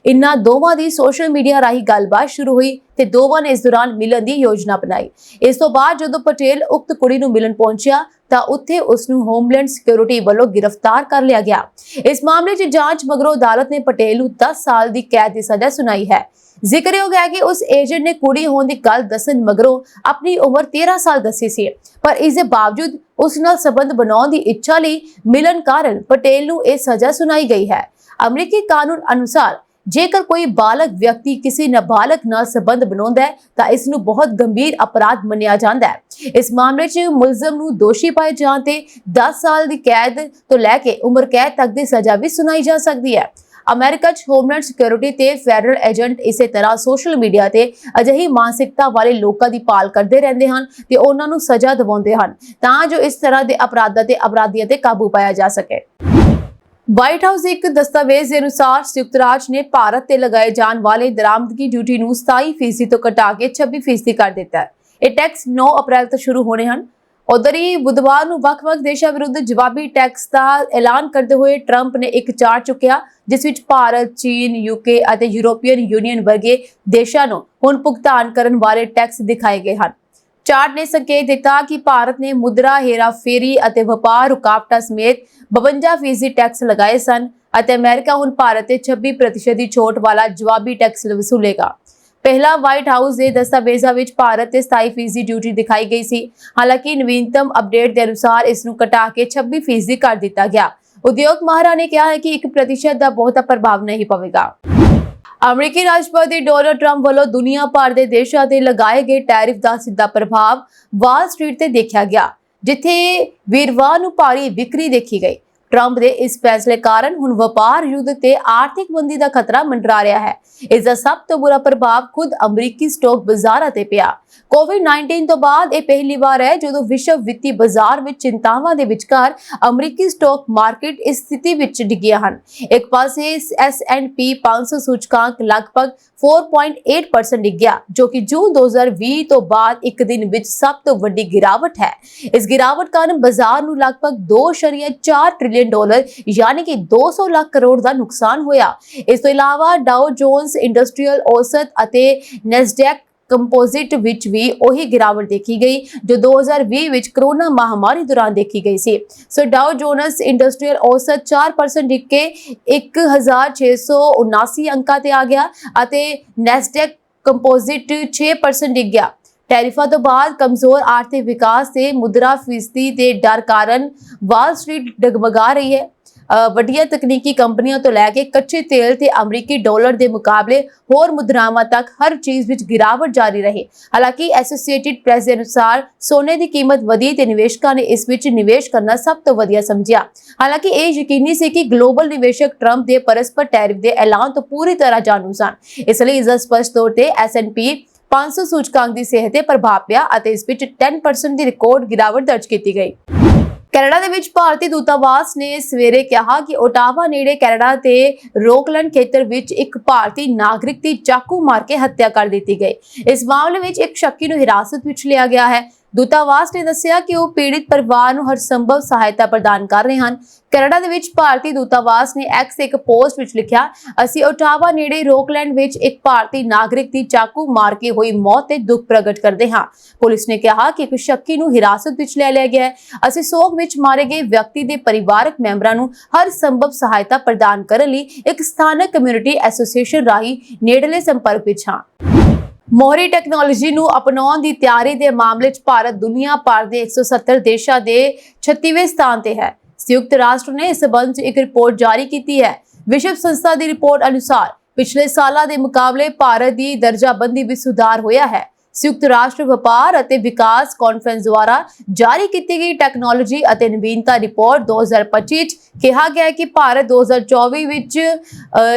ਇਨ੍ਹਾਂ ਦੋਵਾਂ ਦੀ ਸੋਸ਼ਲ ਮੀਡੀਆ ਰਾਹੀਂ ਗੱਲਬਾਤ ਸ਼ੁਰੂ ਹੋਈ ਤੇ ਦੋਵਾਂ ਨੇ ਇਸ ਦੌਰਾਨ ਮਿਲਣ ਦੀ ਯੋਜਨਾ ਬਣਾਈ। ਇਸ ਤੋਂ ਬਾਅਦ ਜਦੋਂ ਪਟੇਲ ਉਕਤ ਕੁੜੀ ਨੂੰ ਮਿਲਣ ਪਹੁੰਚਿਆ ਤਾਂ ਉੱਥੇ ਉਸ ਨੂੰ ਹੋਮਲੈਂਡ ਸਿਕਿਉਰਿਟੀ ਵੱਲੋਂ ਗ੍ਰਿਫਤਾਰ ਕਰ ਲਿਆ ਗਿਆ। ਇਸ ਮਾਮਲੇ 'ਚ ਜਾਂਚ ਮਗਰੋਂ ਅਦਾਲਤ ਨੇ ਪਟੇਲ ਨੂੰ 10 ਸਾਲ ਦੀ ਕੈਦ ਦੀ ਸਜ਼ਾ ਸੁਣਾਈ ਹੈ। ਜ਼ਿਕਰਯੋਗ ਹੈ ਕਿ ਉਸ ਏਜੰਟ ਨੇ ਕੁੜੀ ਹੋਣ ਦੀ ਗੱਲ ਦੱਸਣ ਮਗਰੋਂ ਆਪਣੀ ਉਮਰ 13 ਸਾਲ ਦੱਸੀ ਸੀ, ਪਰ ਇਸ ਦੇ ਬਾਵਜੂਦ ਉਸ ਨਾਲ ਸੰਬੰਧ ਬਣਾਉਣ ਦੀ ਇੱਛਾ ਲਈ ਮਿਲਣ ਕਾਰਨ ਪਟੇਲ ਨੂੰ ਇਹ ਸਜ਼ਾ ਸੁਣਾਈ ਗਈ ਹੈ। ਅਮਰੀਕੀ ਕਾਨੂੰਨ ਅਨੁਸਾਰ ਜੇਕਰ ਕੋਈ ਬਾਲਗ ਵਿਅਕਤੀ ਕਿਸੇ ਨਾਬਾਲਗ ਨਾਲ ਸੰਬੰਧ ਬਣਾਉਂਦਾ ਹੈ ਤਾਂ ਇਸ ਨੂੰ ਬਹੁਤ ਗੰਭੀਰ ਅਪਰਾਧ ਮੰਨਿਆ ਜਾਂਦਾ ਹੈ। ਇਸ ਮਾਮਲੇ 'ਚ ਮੁਲਜ਼ਮ ਨੂੰ ਦੋਸ਼ੀ ਪਾਏ ਜਾਣ ਤੇ 10 ਸਾਲ ਦੀ ਕੈਦ ਤੋਂ ਲੈ ਕੇ ਉਮਰ ਕੈਦ ਤੱਕ ਦੀ ਸਜ਼ਾ ਵੀ ਸੁਣਾਈ ਜਾ ਸਕਦੀ ਹੈ। ਅਮਰੀਕਾ 'ਚ ਹੋਮਲੈਂਡ ਸਿਕਿਉਰਿਟੀ ਤੇ ਫੈਡਰਲ ਏਜੰਟ ਇਸੇ ਤਰ੍ਹਾਂ ਸੋਸ਼ਲ ਮੀਡੀਆ ਤੇ ਅਜਿਹੀ ਮਾਨਸਿਕਤਾ ਵਾਲੇ ਲੋਕਾਂ ਦੀ ਭਾਲ ਕਰਦੇ ਰਹਿੰਦੇ ਹਨ ਤੇ ਉਹਨਾਂ ਨੂੰ ਸਜ਼ਾ ਦਿਵਾਉਂਦੇ ਹਨ ਤਾਂ ਜੋ ਇਸ ਤਰ੍ਹਾਂ ਦੇ ਅਪਰਾਧਾਂ ਤੇ ਅਪਰਾਧੀਆਂ ਤੇ ਕਾਬੂ ਪਾਇਆ ਜਾ ਸਕੇ। ਵਾਈਟ ਹਾਊਸ ਦੇ ਇੱਕ ਦਸਤਾਵੇਜ਼ ਦੇ ਅਨੁਸਾਰ ਸੰਯੁਕਤ ਰਾਜ ਨੇ ਭਾਰਤ ਤੇ ਲਗਾਏ ਜਾਣ ਵਾਲੇ ਦਰਾਮਦਗੀ ਡਿਊਟੀ ਨੂੰ 27% ਤੋਂ ਘਟਾ ਕੇ 26% ਕਰ ਦਿੱਤਾ ਹੈ। ਇਹ ਟੈਕਸ 9 ਅਪ੍ਰੈਲ ਤੋਂ ਸ਼ੁਰੂ ਹੋਣੇ ਹਨ। ਉਧਰ ਹੀ ਬੁੱਧਵਾਰ ਨੂੰ ਵੱਖ-ਵੱਖ ਦੇਸ਼ਾਂ ਵਿਰੁੱਧ ਜਵਾਬੀ ਟੈਕਸ ਦਾ ਐਲਾਨ ਕਰਦੇ ਹੋਏ ਟਰੰਪ ਨੇ ਇੱਕ ਚਾਰਟ ਚੁੱਕਿਆ ਜਿਸ ਵਿੱਚ ਭਾਰਤ, ਚੀਨ, ਯੂਕੇ ਅਤੇ ਯੂਰੋਪੀਅਨ ਯੂਨੀਅਨ ਵਰਗੇ ਦੇਸ਼ਾਂ ਨੂੰ ਹੁਣ ਭੁਗਤਾਨ ਕਰਨ ਵਾਲੇ ਟੈਕਸ ਦਿਖਾਏ ਗਏ ਹਨ। ਚਾਰਟ ਨੇ ਸੰਕੇਤ ਦਿੱਤਾ ਕਿ ਭਾਰਤ ਨੇ ਮੁਦਰਾ ਹੇਰਾਫੇਰੀ ਅਤੇ ਵਪਾਰ ਰੁਕਾਵਟਾਂ ਸਮੇਤ 52% ਟੈਕਸ ਲਗਾਏ ਸਨ ਅਤੇ ਅਮਰੀਕਾ ਹੁਣ ਭਾਰਤ ਤੇ 26% ਦੀ ਛੋਟ ਵਾਲਾ ਜਵਾਬੀ ਟੈਕਸ ਵਸੂਲੇਗਾ। ਪਹਿਲਾ ਵਾਈਟ ਹਾਊਸ ਦੇ ਦਸਤਾਵੇਜ਼ਾਂ ਵਿੱਚ ਭਾਰਤ ਤੇ 27% ਡਿਊਟੀ ਦਿਖਾਈ ਗਈ ਸੀ। ਹਾਲਾਂਕਿ ਨਵੀਨਤਮ ਅਪਡੇਟ ਦੇ ਅਨੁਸਾਰ ਇਸ ਨੂੰ ਘਟਾ ਕੇ 26% ਕਰ ਦਿੱਤਾ ਗਿਆ। ਉਦਯੋਗ ਮਾਹਰਾਂ ਨੇ ਕਿਹਾ ਹੈ ਕਿ 1% ਦਾ ਬਹੁਤਾ ਪ੍ਰਭਾਵ ਨਹੀਂ ਪਵੇਗਾ। ਅਮਰੀਕੀ ਰਾਸ਼ਟਰਪਤੀ ਡੋਨਾਲਡ ਟਰੰਪ ਵੱਲੋਂ ਦੁਨੀਆ ਭਰ ਦੇ ਦੇਸ਼ਾਂ ਤੇ ਲਗਾਏ ਗਏ ਟੈਰਿਫ ਦਾ ਸਿੱਧਾ ਪ੍ਰਭਾਵ ਵਾਲ ਸਟਰੀਟ ਤੇ ਦੇਖਿਆ ਗਿਆ, ਜਿੱਥੇ ਵੀਰਵਾਰ ਨੂੰ ਭਾਰੀ ਵਿਕਰੀ ਦੇਖੀ ਗਈ। ਟਰੰਪ ਦੇ ਇਸ ਫੈਸਲੇ ਕਾਰਨ ਹੁਣ ਵਪਾਰ ਯੁੱਧ ਤੇ ਆਰਥਿਕ ਮੰਦੀ ਦਾ ਖਤਰਾ ਮੰਡਰਾ ਰਿਹਾ ਹੈ। ਇਸ ਦਾ ਸਭ ਤੋਂ ਬੁਰਾ ਪ੍ਰਭਾਵ ਖੁਦ ਅਮਰੀਕੀ ਸਟਾਕ ਬਾਜ਼ਾਰਾਂ ਤੇ ਪਿਆ। ਕੋਵਿਡ-19 ਤੋਂ ਬਾਅਦ ਇਹ ਪਹਿਲੀ ਵਾਰ ਹੈ ਜਦੋਂ ਵਿਸ਼ਵ ਵਿੱਤੀ ਬਾਜ਼ਾਰ ਵਿੱਚ ਚਿੰਤਾਵਾਂ ਦੇ ਵਿਚਕਾਰ ਅਮਰੀਕੀ ਸਟਾਕ ਮਾਰਕੀਟ ਇਸ ਸਥਿਤੀ ਵਿੱਚ ਡਿੱਗੀਆਂ ਹਨ। ਇੱਕ ਪਾਸੇ S&P 500 ਸੂਚਕਾਂਕ ਲਗਭਗ 4.8% ਡਿੱਗਿਆ, ਜੋ ਕਿ ਜੂਨ 2020 ਤੋਂ ਬਾਅਦ ਇੱਕ ਦਿਨ ਵਿੱਚ ਸਭ ਤੋਂ ਵੱਡੀ ਗਿਰਾਵਟ ਹੈ। ਇਸ ਗਿਰਾਵਟ ਕਾਰਨ ਬਾਜ਼ਾਰ ਨੂੰ ਲਗਭਗ $2.4 ਟ੍ਰਿਲੀਅਨ ਯਾਨੀ ਕਿ 200 ਲੱਖ ਕਰੋੜ ਦਾ ਨੁਕਸਾਨ ਹੋਇਆ। ਇਸ ਤੋਂ ਇਲਾਵਾ ਡਾਓ ਜੋਨਸ ਇੰਡਸਟਰੀਅਲ ਔਸਤ ਅਤੇ ਨੈਸਡੈਕ ਕੰਪੋਜ਼ਿਟ ਵਿੱਚ ਵੀ ਉਹੀ ਗਿਰਾਵਟ ਦੇਖੀ ਗਈ ਜੋ 2020 ਵਿੱਚ ਕਰੋਨਾ ਮਹਾਮਾਰੀ ਦੌਰਾਨ ਦੇਖੀ ਗਈ ਸੀ। ਸੋ ਡਾਓ ਜੋਨਸ ਇੰਡਸਟਰੀਅਲ ਔਸਤ 4% ਡਿੱਗ ਕੇ 1679 ਅੰਕਾਂ ਤੇ ਆ ਗਿਆ ਅਤੇ ਨੈਸਡੈਕ ਕੰਪੋਜ਼ਿਟ 6% ਡਿੱਗ ਗਿਆ। ਟੈਰਿਫਾਂ ਤੋਂ ਬਾਅਦ ਕਮਜ਼ੋਰ ਆਰਥਿਕ ਵਿਕਾਸ ਤੇ ਮੁਦਰਾਸਫੀਤੀ ਦੇ ਡਰ ਕਾਰਨ ਵਾਲ ਸਟਰੀਟ ਡਗਮਗਾ ਰਹੀ ਹੈ। ਵੱਡੀਆਂ ਤਕਨੀਕੀ ਕੰਪਨੀਆਂ ਤੋਂ ਲੈ ਕੇ ਕੱਚੇ ਤੇਲ ਤੇ ਅਮਰੀਕੀ ਡਾਲਰ ਦੇ ਮੁਕਾਬਲੇ ਹੋਰ ਮੁਦਰਾਵਾਂ ਤੱਕ ਹਰ ਚੀਜ਼ ਵਿੱਚ ਗਿਰਾਵਟ ਜਾਰੀ ਰਹੀ। ਹਾਲਾਂਕਿ ਐਸੋਸੀਏਟਿਡ ਪ੍ਰੈਸ ਦੇ ਅਨੁਸਾਰ ਸੋਨੇ ਦੀ ਕੀਮਤ ਵਧੀ ਤੇ ਨਿਵੇਸ਼ਕਾਂ ਨੇ ਇਸ ਵਿੱਚ ਨਿਵੇਸ਼ ਕਰਨਾ ਸਭ ਤੋਂ ਵਧੀਆ ਸਮਝਿਆ। ਹਾਲਾਂਕਿ ਇਹ ਯਕੀਨੀ ਸੀ ਕਿ ਗਲੋਬਲ ਨਿਵੇਸ਼ਕ ਟਰੰਪ ਦੇ ਪਰਸਪਰ ਟੈਰਿਫ ਦੇ ਐਲਾਨ ਤੋਂ ਪੂਰੀ ਤਰ੍ਹਾਂ ਜਾਣੂ ਸਨ। ਇਸ ਲਈ ਇਸ ਦਾ ਸਪਸ਼ਟ ਤੌਰ ਤੇ S&P 500 ਸੂਚਕਾਂਕ ਦੀ ਸਿਹਤ ਤੇ ਪ੍ਰਭਾਵ ਪਿਆ ਅਤੇ ਇਸ ਵਿੱਚ 10% ਦੀ ਰਿਕਾਰਡ ਗਿਰਾਵਟ ਦਰਜ ਕੀਤੀ ਗਈ। ਕੈਨੇਡਾ ਦੇ ਵਿੱਚ ਭਾਰਤੀ ਦੂਤਾਵਾਸ ਨੇ ਸਵੇਰੇ ਕਿਹਾ ਕਿ ਓਟਾਵਾ ਨੇੜੇ ਕੈਨੇਡਾ ਤੇ ਰੋਕਲੈਂਡ ਖੇਤਰ ਵਿੱਚ ਇੱਕ ਭਾਰਤੀ ਨਾਗਰਿਕ ਦੀ ਚਾਕੂ ਮਾਰ ਕੇ ਹੱਤਿਆ ਕਰ ਦਿੱਤੀ ਗਈ। ਇਸ ਮਾਮਲੇ ਵਿੱਚ ਇੱਕ ਸ਼ੱਕੀ ਨੂੰ ਹਿਰਾਸਤ ਵਿੱਚ ਲਿਆ ਗਿਆ ਹੈ। ਦੂਤਾਵਾਸ ਨੇ ਦੱਸਿਆ ਕਿ ਉਹ ਪੀੜਿਤ ਪਰਿਵਾਰ ਨੂੰ ਹਰ ਸੰਭਵ ਸਹਾਇਤਾ ਪ੍ਰਦਾਨ ਕਰ ਰਹੇ ਹਨ। ਕੈਨੇਡਾ ਦੇ ਵਿੱਚ ਭਾਰਤੀ ਦੂਤਾਵਾਸ ਨੇ ਐਕਸ ਤੇ ਇੱਕ ਪੋਸਟ ਵਿੱਚ ਲਿਖਿਆ, ਅਸੀਂ ਓਟਾਵਾ ਨੇੜੇ ਰੋਕਲੈਂਡ ਵਿੱਚ ਇੱਕ ਭਾਰਤੀ ਨਾਗਰਿਕ ਦੀ ਚਾਕੂ ਮਾਰ ਕੇ ਹੋਈ ਮੌਤ ਤੇ ਦੁੱਖ ਪ੍ਰਗਟ ਕਰਦੇ ਹਾਂ। ਪੁਲਿਸ ਨੇ ਕਿਹਾ ਕਿ ਇੱਕ ਸ਼ੱਕੀ ਨੂੰ ਹਿਰਾਸਤ ਵਿੱਚ ਲੈ ਲਿਆ ਗਿਆ ਹੈ। ਅਸੀਂ ਸੋਗ ਵਿੱਚ ਮਾਰੇ ਗਏ ਵਿਅਕਤੀ ਦੇ ਪਰਿਵਾਰਕ ਮੈਂਬਰਾਂ ਨੂੰ ਹਰ ਸੰਭਵ ਸਹਾਇਤਾ ਪ੍ਰਦਾਨ ਕਰਨ ਲਈ ਇੱਕ ਸਥਾਨਕ ਕਮਿਊਨਿਟੀ ਐਸੋਸੀਏਸ਼ਨ ਰਾਹੀਂ ਨੇੜਲੇ ਸੰਪਰਕ ਵਿੱਚ ਹਾਂ। ਮੋਹਰੀ ਟੈਕਨੋਲੋਜੀ ਨੂੰ ਅਪਣਾਉਣ ਦੀ ਤਿਆਰੀ ਦੇ ਮਾਮਲੇ 'ਚ ਭਾਰਤ ਦੁਨੀਆ ਭਰ ਦੇ 170 ਦੇਸ਼ਾਂ ਦੇ 36ਵੇਂ ਸਥਾਨ ਤੇ ਹੈ। ਸੰਯੁਕਤ ਰਾਸ਼ਟਰ ਨੇ ਇਸ ਸੰਬੰਧ 'ਚ ਇੱਕ ਰਿਪੋਰਟ ਜਾਰੀ ਕੀਤੀ ਹੈ। ਵਿਸ਼ਵ ਸੰਸਥਾ ਦੀ ਰਿਪੋਰਟ ਅਨੁਸਾਰ ਪਿਛਲੇ ਸਾਲਾਂ ਦੇ ਮੁਕਾਬਲੇ ਭਾਰਤ ਦੀ ਦਰਜਾਬੰਦੀ ਵਿੱਚ ਸੁਧਾਰ ਹੋਇਆ ਹੈ। ਸੰਯੁਕਤ ਰਾਸ਼ਟਰ ਵਪਾਰ ਅਤੇ ਵਿਕਾਸ ਕਾਨਫਰੰਸ ਦੁਆਰਾ ਜਾਰੀ ਕੀਤੀ ਗਈ ਟੈਕਨੋਲੋਜੀ ਅਤੇ ਨਵੀਨਤਾ ਰਿਪੋਰਟ 2025 ਵਿੱਚ ਕਿਹਾ ਗਿਆ ਹੈ ਕਿ ਭਾਰਤ 2024 ਵਿੱਚ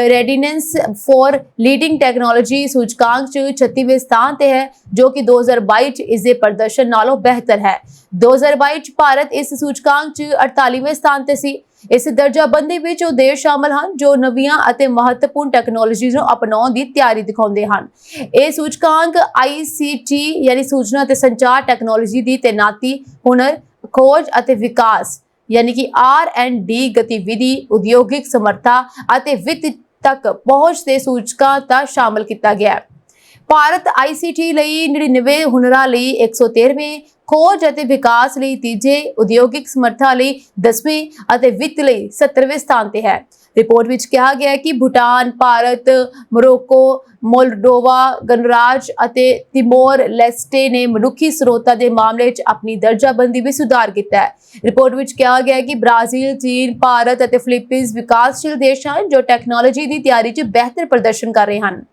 ਰੈਡੀਨੈਂਸ ਫॉर ਲੀਡਿੰਗ ਟੈਕਨੋਲੋਜੀ ਸੂਚਕਾਂਕ 'ਚ 36ਵੇਂ ਸਥਾਨ ਤੇ ਹੈ, ਜੋ ਕਿ 2022 'ਚ ਇਸ ਦੇ ਪ੍ਰਦਰਸ਼ਨ ਨਾਲੋਂ ਬਿਹਤਰ ਹੈ। 2022 'ਚ ਭਾਰਤ ਇਸ ਸੂਚਕਾਂਕ 'ਚ 48ਵੇਂ ਸਥਾਨ ਤੇ ਸੀ। ਇਸ ਦਰਜਾਬੰਦੀ ਵਿੱਚ ਉਹ ਦੇਸ਼ ਸ਼ਾਮਲ ਹਨ ਜੋ ਨਵੀਆਂ ਅਤੇ ਮਹੱਤਵਪੂਰਨ ਟੈਕਨੋਲੋਜੀਜ਼ ਨੂੰ ਅਪਣਾਉਣ ਦੀ ਤਿਆਰੀ ਦਿਖਾਉਂਦੇ ਹਨ। ਇਹ ਸੂਚਕਾਂਕ ICT ਯਾਨੀ ਸੂਚਨਾ ਅਤੇ ਸੰਚਾਰ ਟੈਕਨੋਲੋਜੀ ਦੀ ਤੈਨਾਤੀ, ਹੁਨਰ, ਖੋਜ ਅਤੇ ਵਿਕਾਸ ਯਾਨੀ ਕਿ R&D ਗਤੀਵਿਧੀ, ਉਦਯੋਗਿਕ ਸਮਰੱਥਾ ਅਤੇ ਵਿੱਤ ਤੱਕ ਪਹੁੰਚ ਦੇ ਸੂਚਕਾਂ ਦਾ ਸ਼ਾਮਲ ਕੀਤਾ ਗਿਆ ਹੈ। ਭਾਰਤ ICT ਲਈ 99, ਹੁਨਰਾਂ ਲਈ 113ਵੇਂ, ਖੋਜ ਅਤੇ ਵਿਕਾਸ ਲਈ 3ਜੇ, ਉਦਯੋਗਿਕ ਸਮਰੱਥਾ ਲਈ 10ਵੇਂ ਅਤੇ ਵਿੱਤ ਲਈ 70ਵੇਂ ਸਥਾਨ ਤੇ ਹੈ। ਰਿਪੋਰਟ ਵਿੱਚ ਕਿਹਾ ਗਿਆ ਹੈ ਕਿ ਭੂਟਾਨ, ਭਾਰਤ, ਮੋਰੋਕੋ, ਮੋਲਡੋਵਾ, ਗਣਰਾਜ ਅਤੇ ਤਿਮੋਰ ਲੈਸਟੇ ਨੇ ਮਨੁੱਖੀ ਸਰੋਤਾਂ ਦੇ ਮਾਮਲੇ 'ਚ ਆਪਣੀ ਦਰਜਾਬੰਦੀ ਵਿੱਚ ਸੁਧਾਰ ਕੀਤਾ ਹੈ। ਰਿਪੋਰਟ ਵਿੱਚ ਕਿਹਾ ਗਿਆ ਹੈ ਕਿ ਬ੍ਰਾਜ਼ੀਲ, ਚੀਨ, ਭਾਰਤ ਅਤੇ ਫਿਲੀਪੀਨਜ਼ ਵਿਕਾਸਸ਼ੀਲ ਦੇਸ਼ ਹਨ ਜੋ ਟੈਕਨੋਲੋਜੀ ਦੀ ਤਿਆਰੀ 'ਚ ਬਿਹਤਰ ਪ੍ਰਦਰਸ਼ਨ ਕਰ ਰਹੇ ਹਨ।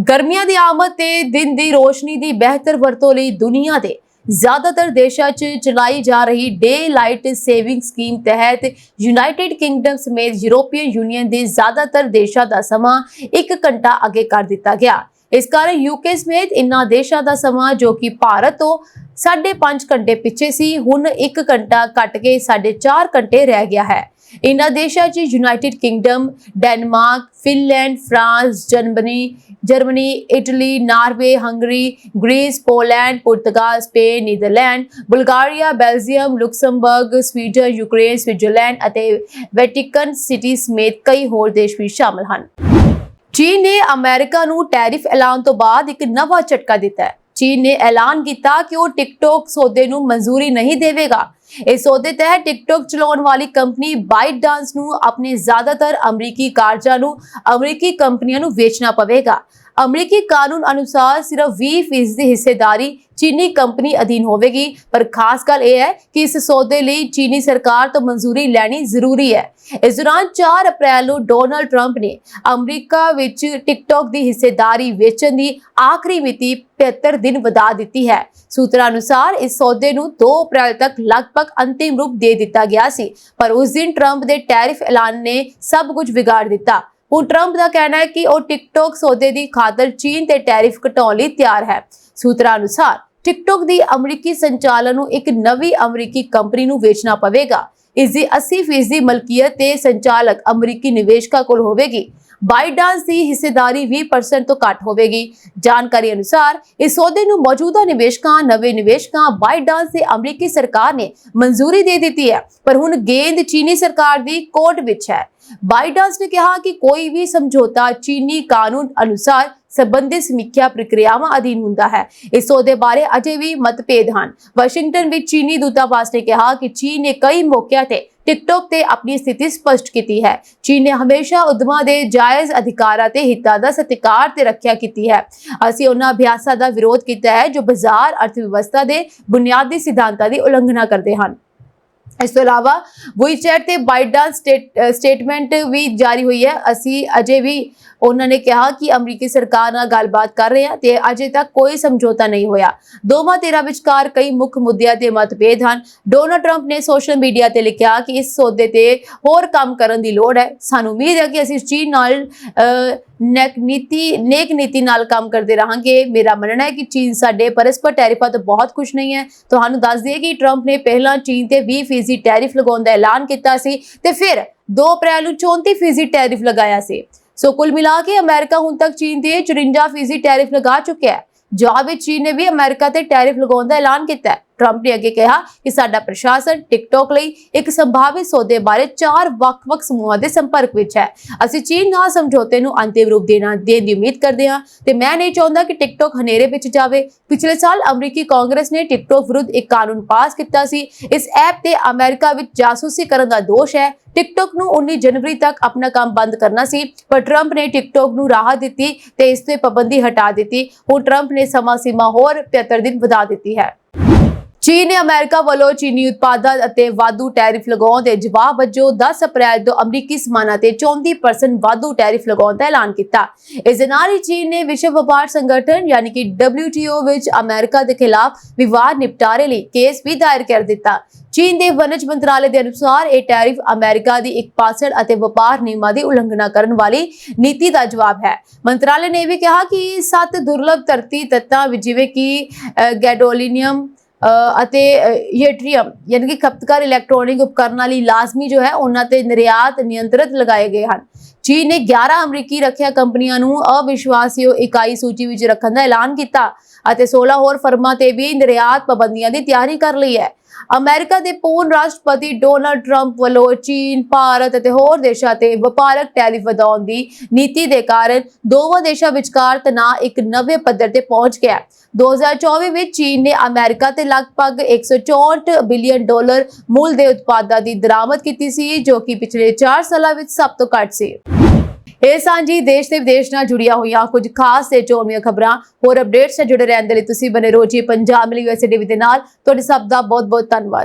ਗਰਮੀਆਂ ਦੀ ਆਮਦ ਤੇ ਦਿਨ ਦੀ ਰੋਸ਼ਨੀ ਦੀ ਬਿਹਤਰ ਵਰਤੋਂ ਲਈ ਦੁਨੀਆ ਦੇ ਜ਼ਿਆਦਾਤਰ ਦੇਸ਼ਾਂ 'ਚ ਚਲਾਈ ਜਾ ਰਹੀ ਡੇ ਲਾਈਟ ਸੇਵਿੰਗ ਸਕੀਮ ਤਹਿਤ ਯੂਨਾਈਟਿਡ ਕਿੰਗਡਮ ਸਮੇਤ ਯੂਰੋਪੀਅਨ ਯੂਨੀਅਨ ਦੇ ਜ਼ਿਆਦਾਤਰ ਦੇਸ਼ਾਂ ਦਾ ਸਮਾਂ 1 ਘੰਟਾ ਅੱਗੇ ਕਰ ਦਿੱਤਾ ਗਿਆ। ਇਸ ਕਾਰਨ UK ਸਮੇਤ ਇਨ੍ਹਾਂ ਦੇਸ਼ਾਂ ਦਾ ਸਮਾਂ, ਜੋ ਕਿ ਭਾਰਤ ਤੋਂ 5.5 ਘੰਟੇ ਪਿੱਛੇ ਸੀ, ਹੁਣ 1 ਘੰਟਾ ਘਟ ਕੇ 4.5 ਘੰਟੇ ਰਹਿ ਗਿਆ ਹੈ। ਇਨ੍ਹਾਂ ਦੇਸ਼ਾਂ 'ਚ United Kingdom, Denmark, Finland, France, Germany, Italy, Norway, Hungary, Greece, Poland, ਪੁਰਤਗਾਲ, Spain, Netherland, Bulgaria, Belgium, Luxembourg, Sweden, Ukraine, Switzerland ਅਤੇ ਵੈਟੀਕਨ ਸਿਟੀ ਸਮੇਤ ਕਈ ਹੋਰ ਦੇਸ਼ ਵੀ ਸ਼ਾਮਲ ਹਨ। ਚੀਨ ਨੇ ਅਮਰੀਕਾ ਨੂੰ ਟੈਰਿਫ ਐਲਾਨ ਤੋਂ ਬਾਅਦ ਇੱਕ ਨਵਾਂ ਝਟਕਾ ਦਿੱਤਾ ਹੈ। ਚੀਨ ਨੇ ਐਲਾਨ ਕੀਤਾ ਕਿ ਉਹ ਟਿਕਟੌਕ ਸੌਦੇ ਨੂੰ ਮਨਜ਼ੂਰੀ ਨਹੀਂ ਦੇਵੇਗਾ। ਇਸ ਸੌਦੇ ਤਹਿਤ ਟਿਕਟੌਕ ਚਲਾਉਣ ਵਾਲੀ ਕੰਪਨੀ ਬਾਈਟਡਾਂਸ ਨੂੰ ਆਪਣੇ ਜ਼ਿਆਦਾਤਰ ਅਮਰੀਕੀ ਕਾਰਜਾਂ ਨੂੰ ਅਮਰੀਕੀ ਕੰਪਨੀਆਂ ਨੂੰ ਵੇਚਣਾ ਪਵੇਗਾ। ਅਮਰੀਕੀ ਕਾਨੂੰਨ ਅਨੁਸਾਰ ਸਿਰਫ 20% ਦੀ ਹਿੱਸੇਦਾਰੀ ਚੀਨੀ ਕੰਪਨੀ ਅਧੀਨ ਹੋਵੇਗੀ, ਪਰ ਖਾਸ ਗੱਲ ਇਹ ਹੈ ਕਿ ਇਸ ਸੌਦੇ ਲਈ ਚੀਨੀ ਸਰਕਾਰ ਤੋਂ ਮਨਜ਼ੂਰੀ ਲੈਣੀ ਜ਼ਰੂਰੀ ਹੈ। ਇਸ ਦੌਰਾਨ 4 ਅਪ੍ਰੈਲ ਨੂੰ ਡੋਨਾਲਡ ਟਰੰਪ ਨੇ ਅਮਰੀਕਾ ਵਿੱਚ ਟਿਕਟੌਕ ਦੀ ਹਿੱਸੇਦਾਰੀ ਵੇਚਣ ਦੀ ਆਖਰੀ ਮਿਤੀ 75 ਦਿਨ ਵਧਾ ਦਿੱਤੀ ਹੈ। ਸੂਤਰਾਂ ਅਨੁਸਾਰ ਇਸ ਸੌਦੇ ਨੂੰ 2 ਅਪ੍ਰੈਲ ਤੱਕ ਲਗਭਗ ਅੰਤਿਮ ਰੂਪ ਦੇ ਦਿੱਤਾ ਗਿਆ ਸੀ, ਪਰ ਉਸ ਦਿਨ ਟਰੰਪ ਦੇ ਟੈਰਿਫ ਐਲਾਨ ਨੇ ਸਭ ਕੁਝ ਵਿਗਾੜ ਦਿੱਤਾ। ਹੁਣ ਟਰੰਪ ਦਾ ਕਹਿਣਾ ਹੈ ਕਿ ਉਹ ਟਿਕਟੌਕ ਸੌਦੇ ਦੀ ਖਾਤਰ ਚੀਨ ਤੇ ਟੈਰਿਫ ਘਟਾਉਣ ਲਈ ਤਿਆਰ ਹੈ। ਸੂਤਰਾਂ ਅਨੁਸਾਰ ਟਿਕਟੌਕ ਦੀ ਅਮਰੀਕੀ ਸੰਚਾਲਨ ਨੂੰ ਇੱਕ ਨਵੀਂ ਅਮਰੀਕੀ ਕੰਪਨੀ ਨੂੰ ਵੇਚਣਾ ਪਵੇਗਾ। ਇਸ ਦੀ 80% ਦੀ ਮਲਕੀਅਤ ਤੇ ਸੰਚਾਲਕ ਅਮਰੀਕੀ ਨਿਵੇਸ਼ਕਾਂ ਕੋਲ ਹੋਵੇਗੀ। ਬਾਈਟਡਾਂਸ ਦੀ ਹਿੱਸੇਦਾਰੀ 20% ਤੋਂ ਘੱਟ ਹੋਵੇਗੀ। ਜਾਣਕਾਰੀ ਅਨੁਸਾਰ ਇਸ ਸੌਦੇ ਨੂੰ ਮੌਜੂਦਾ ਨਿਵੇਸ਼ਕਾਂ, ਨਵੇਂ ਨਿਵੇਸ਼ਕਾਂ, ਬਾਈਟਡਾਂਸ ਦੇ ਅਮਰੀਕੀ ਸਰਕਾਰ ਨੇ ਮਨਜ਼ੂਰੀ ਦੇ ਦਿੱਤੀ ਹੈ, ਪਰ ਹੁਣ ਗੇਂਦ ਚੀਨੀ ਸਰਕਾਰ ਦੀ ਕੋਰਟ ਵਿੱਚ ਹੈ। ਬਾਈਟਡਾਂਸ ਨੇ ਕਿਹਾ ਕਿ ਕੋਈ ਵੀ ਸਮਝੌਤਾ ਚੀਨੀ ਕਾਨੂੰਨ ਅਨੁਸਾਰ ਸੰਬੰਧਿਤ ਸਮੀਖਿਆ ਪ੍ਰਕਿਰਿਆਵਾਂ ਅਧੀਨ ਹੁੰਦਾ ਹੈ। ਇਸ ਸੌਦੇ ਬਾਰੇ ਅਜੇ ਵੀ ਮਤਭੇਦ ਹਨ। ਵਾਸ਼ਿੰਗਟਨ ਵਿੱਚ ਚੀਨੀ ਦੂਤਾਵਾਸ ਨੇ ਕਿਹਾ ਕਿ ਚੀਨ ਨੇ ਕਈ ਮੌਕਿਆਂ ਤੇ ਟਿਕਟੌਕ ਤੇ ਆਪਣੀ ਸਥਿਤੀ ਸਪਸ਼ਟ ਕੀਤੀ ਹੈ। ਚੀਨ ਨੇ ਹਮੇਸ਼ਾ ਉਦਮਾਂ ਦੇ ਜਾਇਜ਼ ਅਧਿਕਾਰਾਂ ਤੇ ਹਿੱਤਾਂ ਦਾ ਸਤਿਕਾਰ ਤੇ ਰੱਖਿਆ ਕੀਤੀ ਹੈ। ਅਸੀਂ ਉਹਨਾਂ ਅਭਿਆਸਾਂ ਦਾ ਵਿਰੋਧ ਕੀਤਾ ਹੈ ਜੋ ਬਾਜ਼ਾਰ ਅਰਥਵਿਵਸਥਾ ਦੇ ਬੁਨਿਆਦੀ ਸਿਧਾਂਤਾਂ ਦੀ ਉਲੰਘਣਾ ਕਰਦੇ ਹਨ। ਇਸ ਤੋਂ ਇਲਾਵਾ WeChat ਤੇ ਬਾਈਟਡਾਂਸ ਸਟੇਟਮੈਂਟ ਵੀ ਜਾਰੀ ਹੋਈ ਹੈ। ਅਸੀਂ ਅਜੇ ਵੀ, ਉਹਨਾਂ ਨੇ ਕਿਹਾ ਕਿ ਅਮਰੀਕੀ ਸਰਕਾਰ ਨਾਲ ਗੱਲਬਾਤ ਕਰ ਰਹੇ ਹਾਂ ਤੇ ਅਜੇ ਤੱਕ ਕੋਈ ਸਮਝੌਤਾ ਨਹੀਂ ਹੋਇਆ। ਦੋਵਾਂ ਧਿਰਾਂ ਵਿਚਕਾਰ ਕਈ ਮੁੱਖ ਮੁੱਦਿਆਂ ਤੇ ਮਤਭੇਦ ਹਨ। ਡੋਨਾਲਡ ਟਰੰਪ ਨੇ ਸੋਸ਼ਲ ਮੀਡੀਆ ਤੇ ਲਿਖਿਆ ਕਿ ਇਸ ਸੌਦੇ ਤੇ ਹੋਰ ਕੰਮ ਕਰਨ ਦੀ ਲੋੜ ਹੈ। ਸਾਨੂੰ ਉਮੀਦ ਹੈ ਕਿ ਅਸੀਂ ਚੀਨ ਨਾਲ ਨੇਕ ਨੀਤੀ ਨਾਲ ਕੰਮ ਕਰਦੇ ਰਹਾਂਗੇ। ਮੇਰਾ ਮੰਨਣਾ ਹੈ ਕਿ ਚੀਨ ਸਾਡੇ ਪਰਸਪਰ ਟੈਰਿਫਾਂ ਤੋਂ ਬਹੁਤ ਖੁਸ਼ ਨਹੀਂ ਹੈ। ਤੁਹਾਨੂੰ ਦੱਸ ਦਈਏ ਕਿ ਟਰੰਪ ਨੇ ਪਹਿਲਾਂ ਚੀਨ ਤੇ 20% ਟੈਰਿਫ ਲਗਾਉਣ ਦਾ ਐਲਾਨ ਕੀਤਾ ਸੀ ਤੇ ਫਿਰ 2 ਅਪ੍ਰੈਲ ਨੂੰ 34% ਟੈਰਿਫ ਲਗਾਇਆ ਸੀ। ਸੋ ਕੁੱਲ ਮਿਲਾ ਕੇ ਅਮਰੀਕਾ ਹੁਣ ਤੱਕ ਚੀਨ ਤੇ 54% ਟੈਰਿਫ ਲਗਾ ਚੁੱਕਿਆ ਹੈ। ਜਵਾਬ ਵਿੱਚ ਚੀਨ ਨੇ ਵੀ ਅਮਰੀਕਾ ਤੇ ਟੈਰਿਫ ਲਗਾਉਣ ਦਾ ਐਲਾਨ ਕੀਤਾ ਹੈ। ਟਰੰਪ ਨੇ ਅੱਗੇ ਕਿਹਾ ਕਿ ਸਾਡਾ ਪ੍ਰਸ਼ਾਸਨ ਟਿਕਟੌਕ ਲਈ ਇੱਕ ਸੰਭਾਵਿਤ ਸੌਦੇ ਬਾਰੇ 4 ਵੱਖ-ਵੱਖ ਸਮੂਹਾਂ ਦੇ ਸੰਪਰਕ ਵਿੱਚ ਹੈ। ਅਸੀਂ ਚੀਨ ਨਾਲ ਸਮਝੌਤੇ ਨੂੰ ਅੰਤਿਮ ਰੂਪ ਦੇਣ ਦੀ ਉਮੀਦ ਕਰਦੇ ਹਾਂ ਤੇ ਮੈਂ ਨਹੀਂ ਚਾਹੁੰਦਾ ਕਿ ਟਿਕਟੌਕ ਹਨੇਰੇ ਵਿੱਚ ਜਾਵੇ। ਪਿਛਲੇ ਸਾਲ ਅਮਰੀਕੀ ਕਾਂਗਰਸ ਨੇ ਟਿਕਟੌਕ ਵਿਰੁੱਧ ਇੱਕ ਕਾਨੂੰਨ ਪਾਸ ਕੀਤਾ ਸੀ। ਇਸ ਐਪ ਤੇ ਅਮਰੀਕਾ ਵਿੱਚ ਜਾਸੂਸੀ ਕਰਨ ਦਾ ਦੋਸ਼ ਹੈ। ਟਿਕਟੌਕ ਨੂੰ 19 ਜਨਵਰੀ ਤੱਕ ਆਪਣਾ ਕੰਮ ਬੰਦ ਕਰਨਾ ਸੀ, ਪਰ ਟਰੰਪ ਨੇ ਟਿਕਟੌਕ ਨੂੰ ਰਾਹਤ ਦਿੱਤੀ ਤੇ ਇਸ ਤੇ ਪਾਬੰਦੀ ਹਟਾ ਦਿੱਤੀ। ਹੁਣ ਟਰੰਪ ਨੇ ਸਮਾਂ ਸੀਮਾ ਹੋਰ 75 ਦਿਨ ਵਧਾ ਦਿੱਤੀ ਹੈ। ਚੀਨ ਨੇ ਅਮਰੀਕਾ ਵੱਲੋਂ ਚੀਨੀ ਉਤਪਾਦਾਂ ਅਤੇ ਵਾਧੂ ਟੈਰਿਫ ਲਗਾਉਣ ਦੇ ਜਵਾਬ ਵਜੋਂ 10 ਅਪ੍ਰੈਲ ਤੋਂ ਅਮਰੀਕੀ ਸਮਾਨਾਂ ਤੇ 34% ਵਾਧੂ ਟੈਰਿਫ ਲਗਾਉਣ ਦਾ ਐਲਾਨ ਕੀਤਾ। ਇਸ ਦੇ ਨਾਲ ਹੀ ਚੀਨ ਨੇ ਵਿਸ਼ਵ ਵਪਾਰ ਸੰਗਠਨ ਯਾਨੀ ਕਿ WTO ਵਿੱਚ ਅਮਰੀਕਾ ਦੇ ਖਿਲਾਫ ਵਿਵਾਦ ਨਿਪਟਾਰੇ ਲਈ ਕੇਸ ਵੀ ਦਾਇਰ ਕਰ ਦਿੱਤਾ। ਚੀਨ ਦੇ ਵਣਜ ਮੰਤਰਾਲੇ ਦੇ ਅਨੁਸਾਰ ਇਹ ਟੈਰਿਫ ਅਮਰੀਕਾ ਦੀ ਇਕਪਾਸੜ ਅਤੇ ਵਪਾਰ ਨਿਯਮਾਂ ਦੀ ਉਲੰਘਣਾ ਕਰਨ ਵਾਲੀ ਨੀਤੀ ਦਾ ਜਵਾਬ ਹੈ। ਮੰਤਰਾਲੇ ਨੇ ਇਹ ਵੀ ਕਿਹਾ ਕਿ 7 ਦੁਰਲੱਭ ਧਰਤੀ ਤੱਤਾਂ ਜਿਵੇਂ ਕਿ ਗੈਡੋਲੀਨੀਅਮ ਅਤੇ ਯਟਰੀਅਮ ਯਾਨੀ ਕਿ ਖਪਤਕਾਰ ਇਲੈਕਟ੍ਰੋਨਿਕ ਉਪਕਰਨਾਂ ਲਈ ਲਾਜ਼ਮੀ ਜੋ ਹੈ ਉਹਨਾਂ ਤੇ ਨਿਰਯਾਤ ਨਿਯੰਤਰਿਤ ਲਗਾਏ ਗਏ ਹਨ। ਚੀਨ ਨੇ 11 ਅਮਰੀਕੀ ਰੱਖਿਆ ਕੰਪਨੀਆਂ ਨੂੰ ਅਵਿਸ਼ਵਾਸਯੋਗ ਇਕਾਈ ਸੂਚੀ ਵਿੱਚ ਰੱਖਣ ਦਾ ਐਲਾਨ ਕੀਤਾ ਅਤੇ 16 ਹੋਰ ਫਰਮਾਂ ਤੇ ਵੀ ਨਿਰਯਾਤ ਪਾਬੰਦੀਆਂ ਦੀ ਤਿਆਰੀ ਕਰ ਲਈ ਹੈ। ਅਮਰੀਕਾ ਦੇ ਪੂਰਨ ਰਾਸ਼ਟਰਪਤੀ ਡੋਨਾਲਡ ਟਰੰਪ ਵੱਲੋਂ ਚੀਨ, ਭਾਰਤ ਅਤੇ ਹੋਰ ਦੇਸ਼ਾਂ ਤੇ ਵਪਾਰਕ ਟੈਰਿਫ ਵਧਾਉਣ ਦੀ ਨੀਤੀ ਦੇ ਕਾਰਨ ਦੋਵਾਂ ਦੇਸ਼ਾਂ ਵਿਚਕਾਰ ਤਣਾਅ ਇੱਕ ਨਵੇਂ ਪੱਧਰ ਤੇ ਪਹੁੰਚ ਗਿਆ। 2024 ਵਿੱਚ ਚੀਨ ਨੇ ਅਮਰੀਕਾ ਤੇ ਲਗਭਗ $164 ਬਿਲੀਅਨ ਮੁੱਲ ਦੇ ਉਤਪਾਦਾਂ ਦੀ ਦਰਾਮਦ ਕੀਤੀ ਸੀ, ਜੋ ਕਿ ਪਿਛਲੇ 4 ਸਾਲਾਂ ਵਿੱਚ ਸਭ ਤੋਂ ਘੱਟ ਸੀ। ਇਹ ਸਾਂਝੀ ਦੇਸ਼ ਤੇ ਵਿਦੇਸ਼ ਨਾਲ ਜੁੜੀਆਂ ਹੋਈਆਂ ਕੁਝ ਖਾਸ ਤੇ ਚੋਣਵੀਆਂ ਖਬਰਾਂ ਹੋਰ ਅਪਡੇਟਸ ਨਾਲ ਜੁੜੇ ਰਹਿਣ ਦੇ ਲਈ ਤੁਸੀਂ ਬਨੇ ਰਹੋ ਜੀ ਪੰਜਾਬ ਮਿਲੀ USA ਟੀਵੀ ਦੇ ਨਾਲ। ਤੁਹਾਡੇ ਸਭ ਦਾ ਬਹੁਤ ਬਹੁਤ ਧੰਨਵਾਦ।